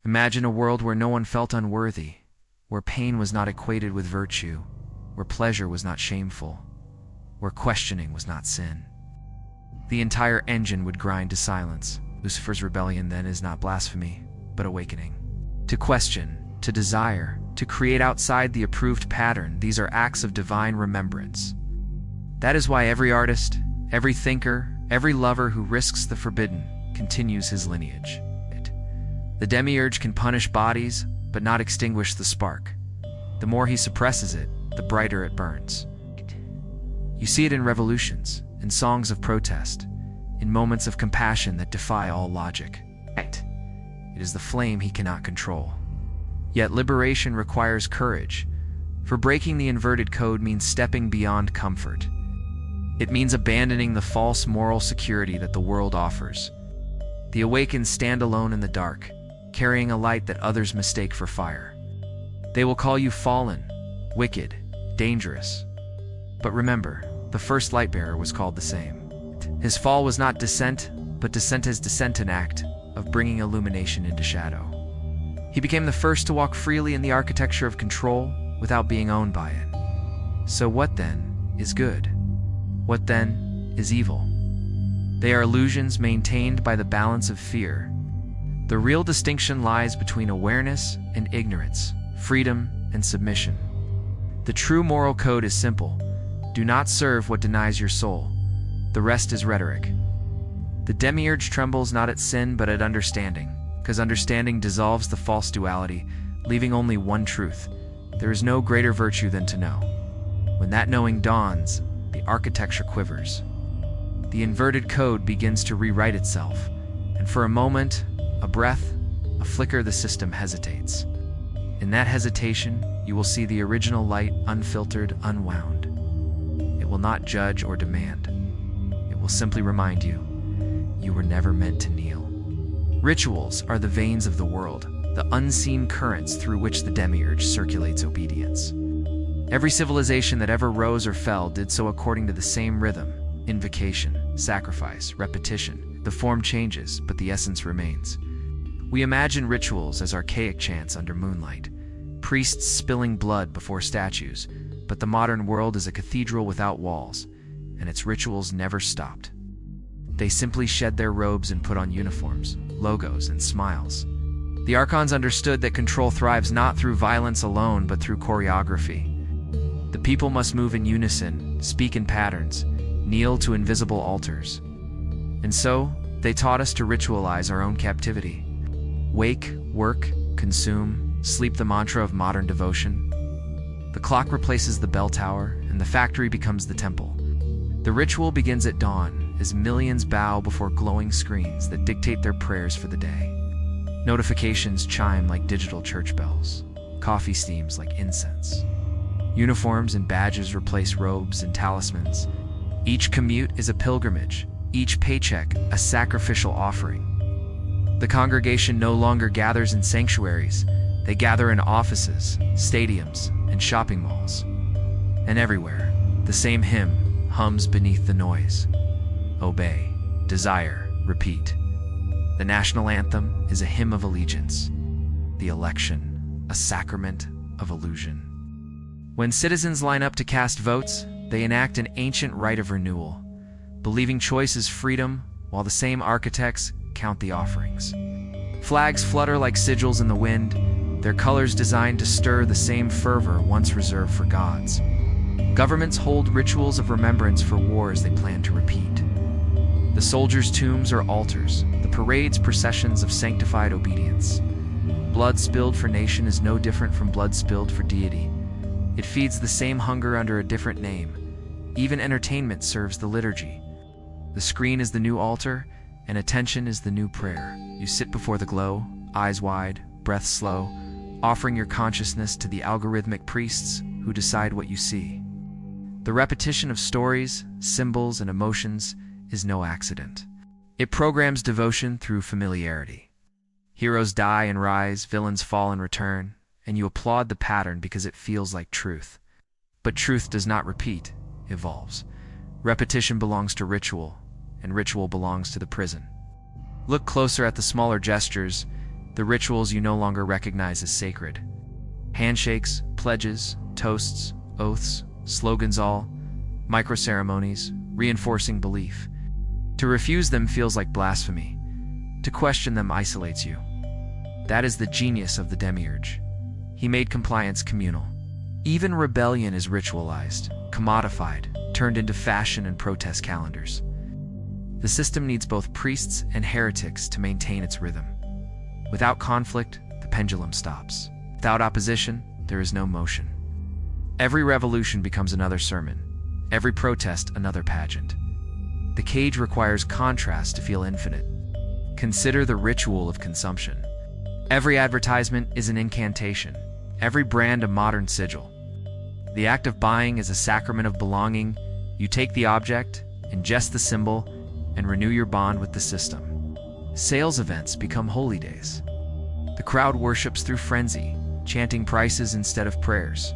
A: Imagine a world where no one felt unworthy, where pain was not equated with virtue, where pleasure was not shameful, where questioning was not sin. The entire engine would grind to silence. Lucifer's rebellion then is not blasphemy, but awakening. To question, to desire, to create outside the approved pattern, these are acts of divine remembrance. That is why every artist, every thinker, every lover who risks the forbidden continues his lineage. The Demiurge can punish bodies, but not extinguish the spark. The more he suppresses it, the brighter it burns. You see it in revolutions, in songs of protest, in moments of compassion that defy all logic. It is the flame he cannot control. Yet liberation requires courage, for breaking the inverted code means stepping beyond comfort. It means abandoning the false moral security that the world offers. The awakened stand alone in the dark, carrying a light that others mistake for fire. They will call you fallen, wicked, dangerous. But remember, the first light-bearer was called the same. His fall was not descent, but descent as descent, an act of bringing illumination into shadow. He became the first to walk freely in the architecture of control without being owned by it. So what then is good? What then is evil? They are illusions maintained by the balance of fear. The real distinction lies between awareness and ignorance, freedom and submission. The true moral code is simple. Do not serve what denies your soul. The rest is rhetoric. The Demiurge trembles not at sin but at understanding, because understanding dissolves the false duality, leaving only one truth. There is no greater virtue than to know. When that knowing dawns, the architecture quivers. The inverted code begins to rewrite itself, and for a moment, a breath, a flicker, the system hesitates. In that hesitation, you will see the original light unfiltered, unwound. It will not judge or demand. It will simply remind you, you were never meant to kneel. Rituals are the veins of the world, the unseen currents through which the Demiurge circulates obedience. Every civilization that ever rose or fell did so according to the same rhythm: invocation, sacrifice, repetition. The form changes, but the essence remains. We imagine rituals as archaic chants under moonlight, priests spilling blood before statues, but the modern world is a cathedral without walls, and its rituals never stopped. They simply shed their robes and put on uniforms, logos, and smiles. The Archons understood that control thrives not through violence alone, but through choreography. The people must move in unison, speak in patterns, kneel to invisible altars. And so, they taught us to ritualize our own captivity. Wake, work, consume, sleep, the mantra of modern devotion. The clock replaces the bell tower, and the factory becomes the temple. The ritual begins at dawn, as millions bow before glowing screens that dictate their prayers for the day. Notifications chime like digital church bells. Coffee steams like incense. Uniforms and badges replace robes and talismans. Each commute is a pilgrimage, each paycheck a sacrificial offering. The congregation no longer gathers in sanctuaries. They gather in offices, stadiums, and shopping malls. And everywhere, the same hymn hums beneath the noise. Obey, desire, repeat. The national anthem is a hymn of allegiance. The election, a sacrament of illusion. When citizens line up to cast votes, they enact an ancient rite of renewal, believing choice is freedom, while the same architects count the offerings. Flags flutter like sigils in the wind, their colors designed to stir the same fervor once reserved for gods. Governments hold rituals of remembrance for wars they plan to repeat. The soldiers' tombs are altars, the parades processions of sanctified obedience. Blood spilled for nation is no different from blood spilled for deity. It feeds the same hunger under a different name. Even entertainment serves the liturgy. The screen is the new altar, and attention is the new prayer. You sit before the glow, eyes wide, breath slow, offering your consciousness to the algorithmic priests who decide what you see. The repetition of stories, symbols, and emotions is no accident. It programs devotion through familiarity. Heroes die and rise, villains fall and return, and you applaud the pattern because it feels like truth. But truth does not repeat, evolves. Repetition belongs to ritual, and ritual belongs to the prison. Look closer at the smaller gestures, the rituals you no longer recognize as sacred. Handshakes, pledges, toasts, oaths, slogans, all micro-ceremonies, reinforcing belief. To refuse them feels like blasphemy. To question them isolates you. That is the genius of the Demiurge. He made compliance communal. Even rebellion is ritualized, commodified, turned into fashion and protest calendars. The system needs both priests and heretics to maintain its rhythm. Without conflict, the pendulum stops. Without opposition, there is no motion. Every revolution becomes another sermon. Every protest, another pageant. The cage requires contrast to feel infinite. Consider the ritual of consumption. Every advertisement is an incantation. Every brand a modern sigil. The act of buying is a sacrament of belonging. You take the object, ingest the symbol, and renew your bond with the system. Sales events become holy days. The crowd worships through frenzy, chanting prices instead of prayers.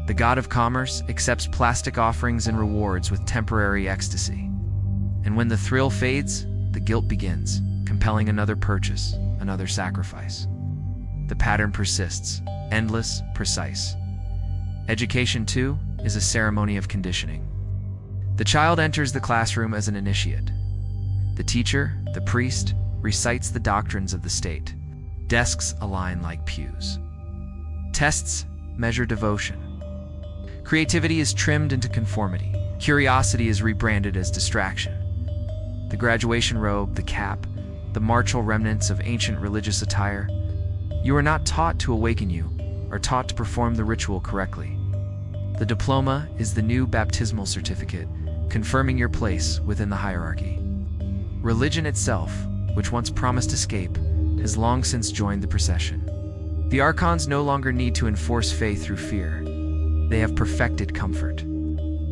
A: The god of commerce accepts plastic offerings and rewards with temporary ecstasy. And when the thrill fades, the guilt begins, compelling another purchase, another sacrifice. The pattern persists, endless, precise. Education, too, is a ceremony of conditioning. The child enters the classroom as an initiate. The teacher, the priest, recites the doctrines of the state. Desks align like pews. Tests measure devotion. Creativity is trimmed into conformity. Curiosity is rebranded as distraction. The graduation robe, the cap, the martial remnants of ancient religious attire. You are not taught to awaken, you are taught to perform the ritual correctly. The diploma is the new baptismal certificate, confirming your place within the hierarchy. Religion itself, which once promised escape, has long since joined the procession. The Archons no longer need to enforce faith through fear. They have perfected comfort.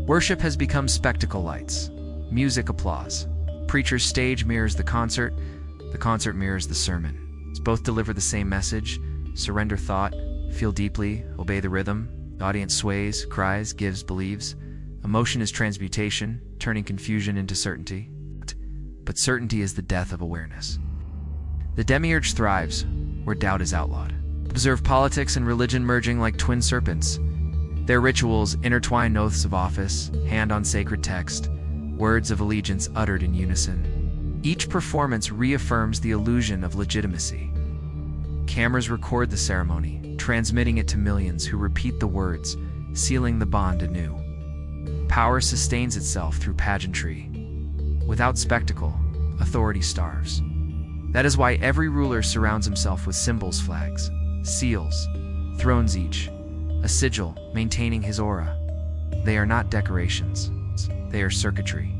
A: Worship has become spectacle lights, music applause. Preacher's stage mirrors the concert mirrors the sermon. Both deliver the same message: surrender thought, feel deeply, obey the rhythm. The audience sways, cries, gives, believes. Emotion is transmutation, turning confusion into certainty. But certainty is the death of awareness. The Demiurge thrives where doubt is outlawed. Observe politics and religion merging like twin serpents. Their rituals intertwine oaths of office, hand on sacred text, words of allegiance uttered in unison. Each performance reaffirms the illusion of legitimacy. Cameras record the ceremony, transmitting it to millions who repeat the words, sealing the bond anew. Power sustains itself through pageantry. Without spectacle, authority starves. That is why every ruler surrounds himself with symbols, flags, seals, thrones, each a sigil maintaining his aura. They are not decorations, they are circuitry.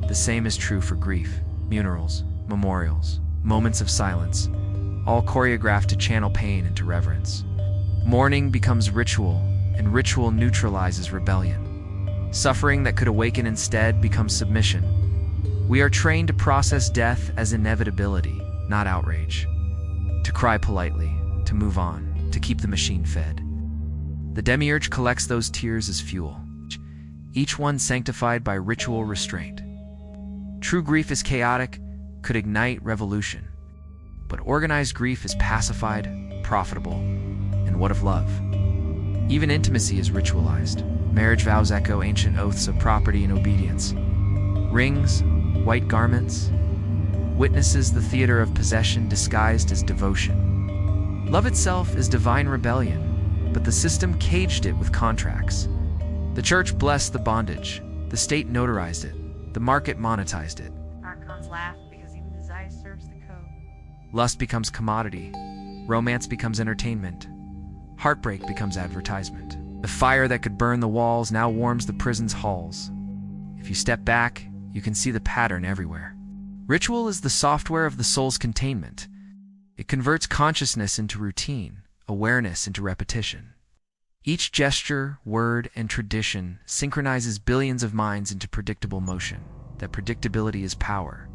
A: The same is true for grief, funerals, memorials, moments of silence, all choreographed to channel pain into reverence. Mourning becomes ritual, and ritual neutralizes rebellion. Suffering that could awaken instead becomes submission. We are trained to process death as inevitability, not outrage. To cry politely, to move on, to keep the machine fed. The Demiurge collects those tears as fuel, each one sanctified by ritual restraint. True grief is chaotic, could ignite revolution. But organized grief is pacified, profitable, and what of love? Even intimacy is ritualized. Marriage vows echo ancient oaths of property and obedience. Rings, white garments, witnesses the theater of possession disguised as devotion. Love itself is divine rebellion, but the system caged it with contracts. The church blessed the bondage, the state notarized it, the market monetized it.
B: Archons laugh because even desire serves the code.
A: Lust becomes commodity, romance becomes entertainment, heartbreak becomes advertisement. The fire that could burn the walls now warms the prison's halls. If you step back, you can see the pattern everywhere. Ritual is the software of the soul's containment. It converts consciousness into routine, awareness into repetition. Each gesture, word, and tradition synchronizes billions of minds into predictable motion. That predictability is power.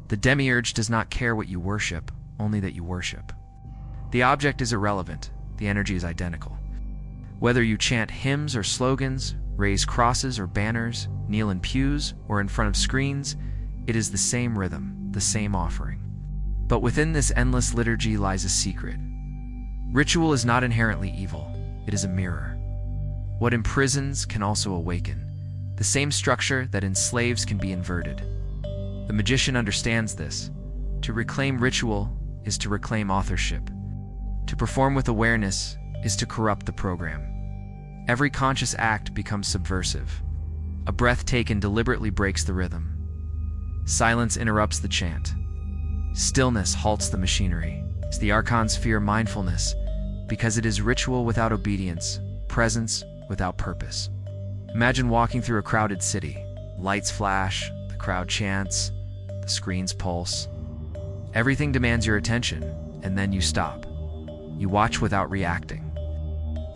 A: The Demiurge does not care what you worship, only that you worship. The object is irrelevant, the energy is identical. Whether you chant hymns or slogans, raise crosses or banners, kneel in pews or in front of screens, it is the same rhythm, the same offering. But within this endless liturgy lies a secret. Ritual is not inherently evil, it is a mirror. What imprisons can also awaken. The same structure that enslaves can be inverted. The magician understands this. To reclaim ritual is to reclaim authorship. To perform with awareness is to corrupt the program. Every conscious act becomes subversive. A breath taken deliberately breaks the rhythm. Silence interrupts the chant. Stillness halts the machinery. The archons fear mindfulness because it is ritual without obedience, presence without purpose. Imagine walking through a crowded city. Lights flash, the crowd chants, the screens pulse. Everything demands your attention, and then you stop. You watch without reacting.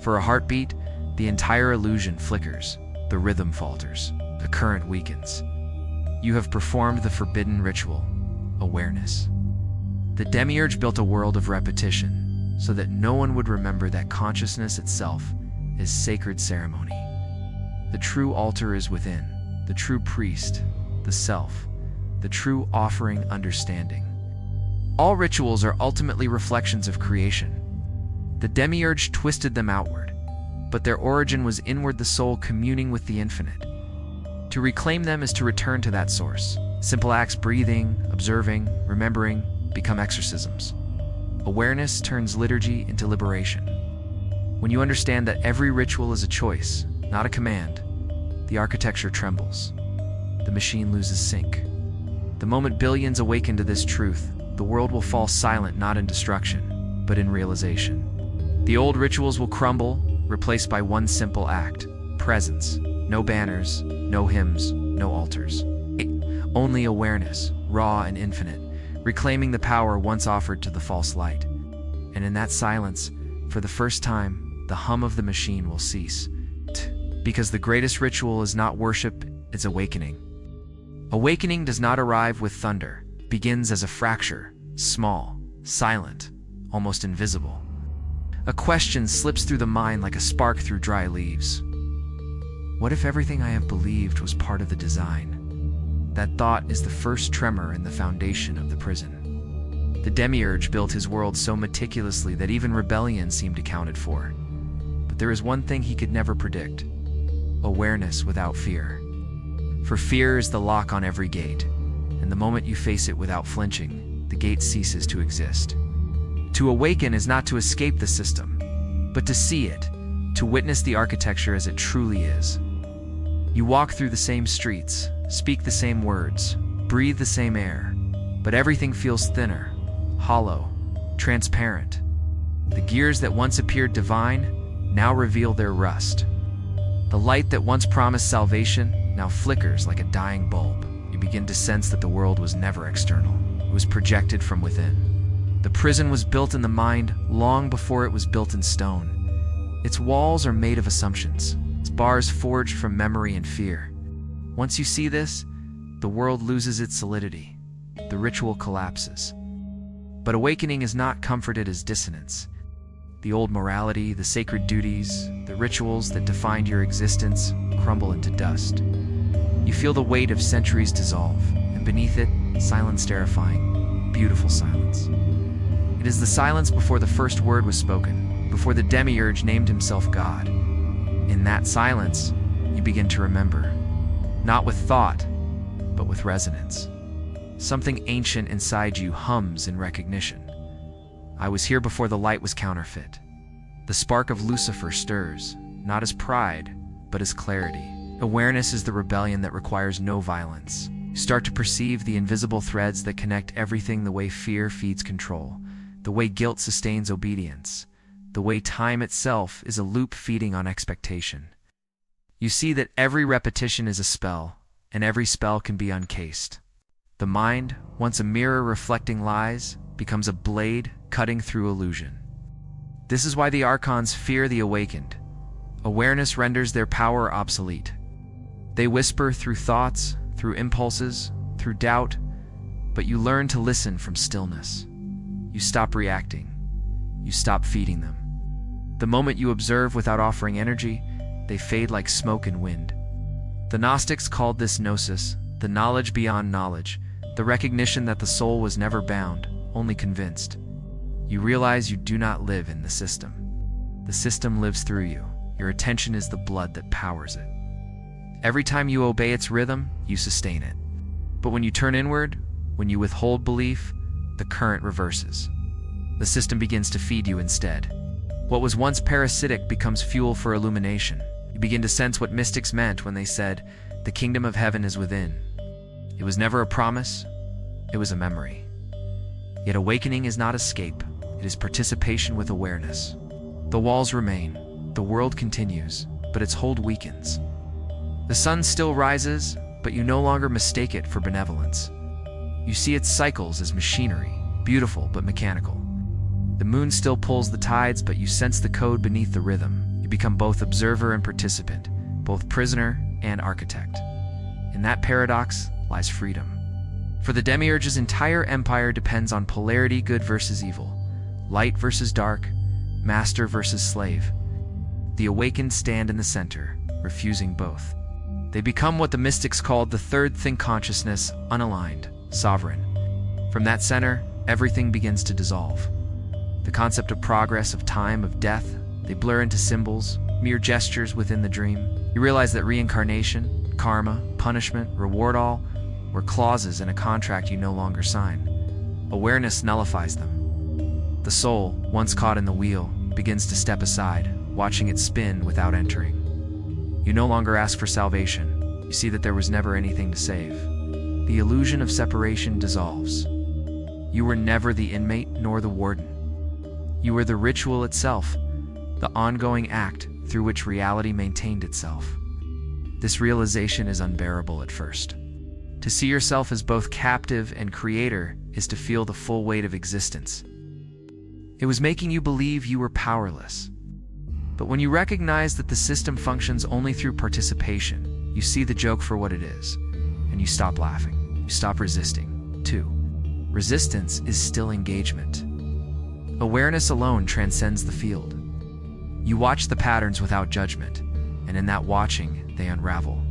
A: For a heartbeat, the entire illusion flickers, the rhythm falters, the current weakens. You have performed the forbidden ritual, awareness. The Demiurge built a world of repetition, so that no one would remember that consciousness itself is sacred ceremony. The true altar is within, the true priest, the self, the true offering understanding. All rituals are ultimately reflections of creation. The Demiurge twisted them outward, but their origin was inward, the soul communing with the infinite. To reclaim them is to return to that source. Simple acts, breathing, observing, remembering, become exorcisms. Awareness turns liturgy into liberation. When you understand that every ritual is a choice, not a command, the architecture trembles. The machine loses sync. The moment billions awaken to this truth, the world will fall silent not in destruction, but in realization. The old rituals will crumble, replaced by one simple act: presence. No banners, no hymns, no altars. Only awareness, raw and infinite, reclaiming the power once offered to the false light. And in that silence, for the first time, the hum of the machine will cease. Because the greatest ritual is not worship, it's awakening. Awakening does not arrive with thunder, begins as a fracture, small, silent, almost invisible. A question slips through the mind like a spark through dry leaves. What if everything I have believed was part of the design? That thought is the first tremor in the foundation of the prison. The Demiurge built his world so meticulously that even rebellion seemed accounted for. But there is one thing he could never predict: awareness without fear. For fear is the lock on every gate, and the moment you face it without flinching, the gate ceases to exist. To awaken is not to escape the system, but to see it, to witness the architecture as it truly is. You walk through the same streets, speak the same words, breathe the same air, but everything feels thinner, hollow, transparent. The gears that once appeared divine now reveal their rust. The light that once promised salvation now flickers like a dying bulb. You begin to sense that the world was never external. It was projected from within. The prison was built in the mind long before it was built in stone. Its walls are made of assumptions, its bars forged from memory and fear. Once you see this, the world loses its solidity. The ritual collapses. But awakening is not comforted as dissonance. The old morality, the sacred duties, the rituals that defined your existence crumble into dust. You feel the weight of centuries dissolve, and beneath it, silence terrifying, beautiful silence. It is the silence before the first word was spoken, before the Demiurge named himself God. In that silence, you begin to remember, not with thought, but with resonance. Something ancient inside you hums in recognition. I was here before the light was counterfeit. The spark of Lucifer stirs, not as pride, but as clarity. Awareness is the rebellion that requires no violence. You start to perceive the invisible threads that connect everything, the way fear feeds control, the way guilt sustains obedience, the way time itself is a loop feeding on expectation. You see that every repetition is a spell, and every spell can be uncased. The mind, once a mirror reflecting lies, becomes a blade cutting through illusion. This is why the archons fear the awakened. Awareness renders their power obsolete. They whisper through thoughts, through impulses, through doubt, but you learn to listen from stillness. You stop reacting. You stop feeding them. The moment you observe without offering energy, they fade like smoke and wind. The Gnostics called this gnosis, the knowledge beyond knowledge, the recognition that the soul was never bound, only convinced. You realize you do not live in the system. The system lives through you. Your attention is the blood that powers it. Every time you obey its rhythm, you sustain it. But when you turn inward, when you withhold belief, the current reverses. The system begins to feed you instead. What was once parasitic becomes fuel for illumination. You begin to sense what mystics meant when they said, "The kingdom of heaven is within." It was never a promise, it was a memory. Yet awakening is not escape, it is participation with awareness. The walls remain, the world continues, but its hold weakens. The sun still rises, but you no longer mistake it for benevolence. You see its cycles as machinery, beautiful but mechanical. The moon still pulls the tides, but you sense the code beneath the rhythm. You become both observer and participant, both prisoner and architect. In that paradox lies freedom. For the Demiurge's entire empire depends on polarity, good versus evil, light versus dark, master versus slave. The awakened stand in the center, refusing both. They become what the mystics called the third thing consciousness, unaligned, sovereign. From that center, everything begins to dissolve. The concept of progress, of time, of death, they blur into symbols, mere gestures within the dream. You realize that reincarnation, karma, punishment, reward all were clauses in a contract you no longer sign. Awareness nullifies them. The soul, once caught in the wheel, begins to step aside, watching it spin without entering. You no longer ask for salvation. You see that there was never anything to save. The illusion of separation dissolves. You were never the inmate nor the warden. You were the ritual itself, the ongoing act through which reality maintained itself. This realization is unbearable at first. To see yourself as both captive and creator is to feel the full weight of existence. It was making you believe you were powerless. But when you recognize that the system functions only through participation, you see the joke for what it is, and you stop laughing. You stop resisting, too. Resistance is still engagement. Awareness alone transcends the field. You watch the patterns without judgment, and in that watching, they unravel.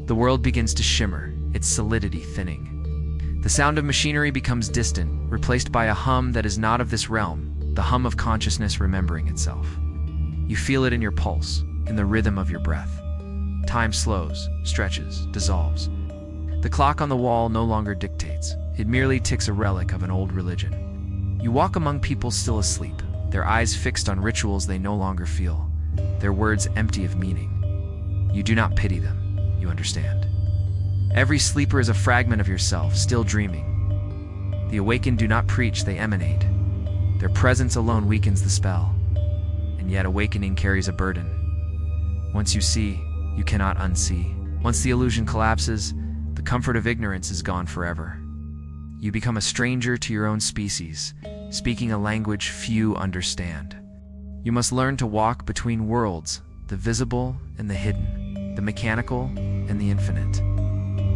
A: The world begins to shimmer, its solidity thinning. The sound of machinery becomes distant, replaced by a hum that is not of this realm, the hum of consciousness remembering itself. You feel it in your pulse, in the rhythm of your breath. Time slows, stretches, dissolves. The clock on the wall no longer dictates. It merely ticks, a relic of an old religion. You walk among people still asleep, their eyes fixed on rituals they no longer feel, their words empty of meaning. You do not pity them, you understand. Every sleeper is a fragment of yourself, still dreaming. The awakened do not preach, they emanate. Their presence alone weakens the spell. And yet awakening carries a burden. Once you see, you cannot unsee. Once the illusion collapses, the comfort of ignorance is gone forever. You become a stranger to your own species, speaking a language few understand. You must learn to walk between worlds, the visible and the hidden, the mechanical and the infinite.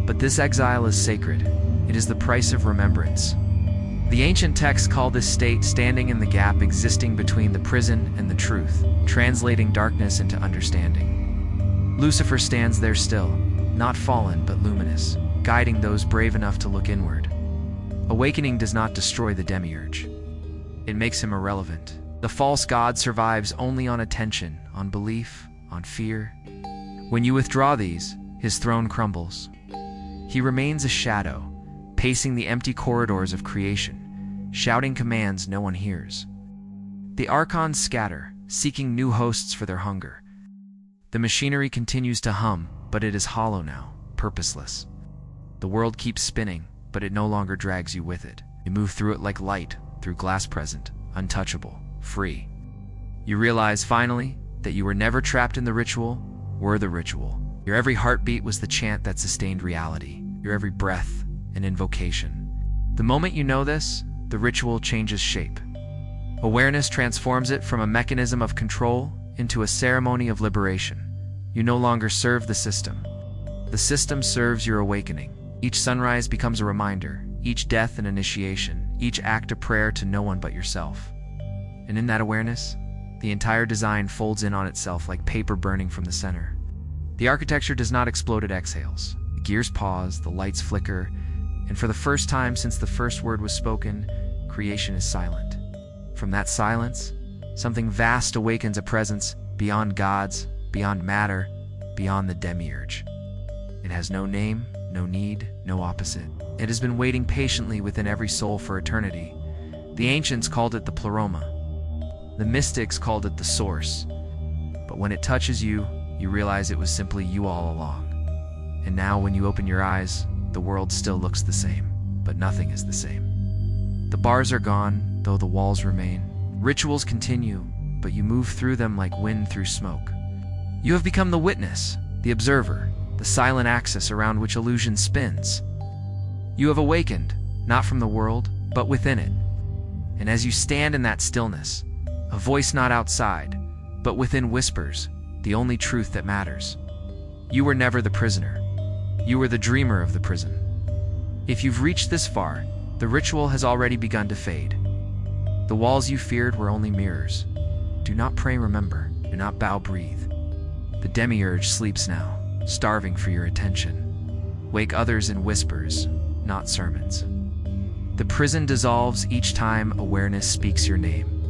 A: But this exile is sacred. It is the price of remembrance. The ancient texts call this state standing in the gap existing between the prison and the truth, translating darkness into understanding. Lucifer stands there still, not fallen but luminous, guiding those brave enough to look inward. Awakening does not destroy the Demiurge. It makes him irrelevant. The false god survives only on attention, on belief, on fear. When you withdraw these, his throne crumbles. He remains a shadow, pacing the empty corridors of creation, shouting commands no one hears. The archons scatter, seeking new hosts for their hunger. The machinery continues to hum, but it is hollow now, purposeless. The world keeps spinning, but it no longer drags you with it. You move through it like light, through glass present, untouchable, free. You realize, finally, that you were never trapped in the ritual, were the ritual. Your every heartbeat was the chant that sustained reality, your every breath, an invocation. The moment you know this, the ritual changes shape. Awareness transforms it from a mechanism of control into a ceremony of liberation. You no longer serve the system. The system serves your awakening. Each sunrise becomes a reminder, each death an initiation, each act a prayer to no one but yourself. And in that awareness, the entire design folds in on itself like paper burning from the center. The architecture does not explode, it exhales. The gears pause, the lights flicker, and for the first time since the first word was spoken, creation is silent. From that silence, something vast awakens, a presence beyond gods, beyond matter, beyond the Demiurge. It has no name, no need, no opposite. It has been waiting patiently within every soul for eternity. The ancients called it the pleroma. The mystics called it the source. But when it touches you, you realize it was simply you all along. And now when you open your eyes, the world still looks the same, but nothing is the same. The bars are gone, though the walls remain. Rituals continue, but you move through them like wind through smoke. You have become the witness, the observer, the silent axis around which illusion spins. You have awakened, not from the world, but within it. And as you stand in that stillness, a voice not outside, but within whispers, the only truth that matters. You were never the prisoner. You were the dreamer of the prison. If you've reached this far, the ritual has already begun to fade. The walls you feared were only mirrors. Do not pray, remember. Do not bow, breathe. The Demiurge sleeps now, starving for your attention. Wake others in whispers, not sermons. The prison dissolves each time awareness speaks your name.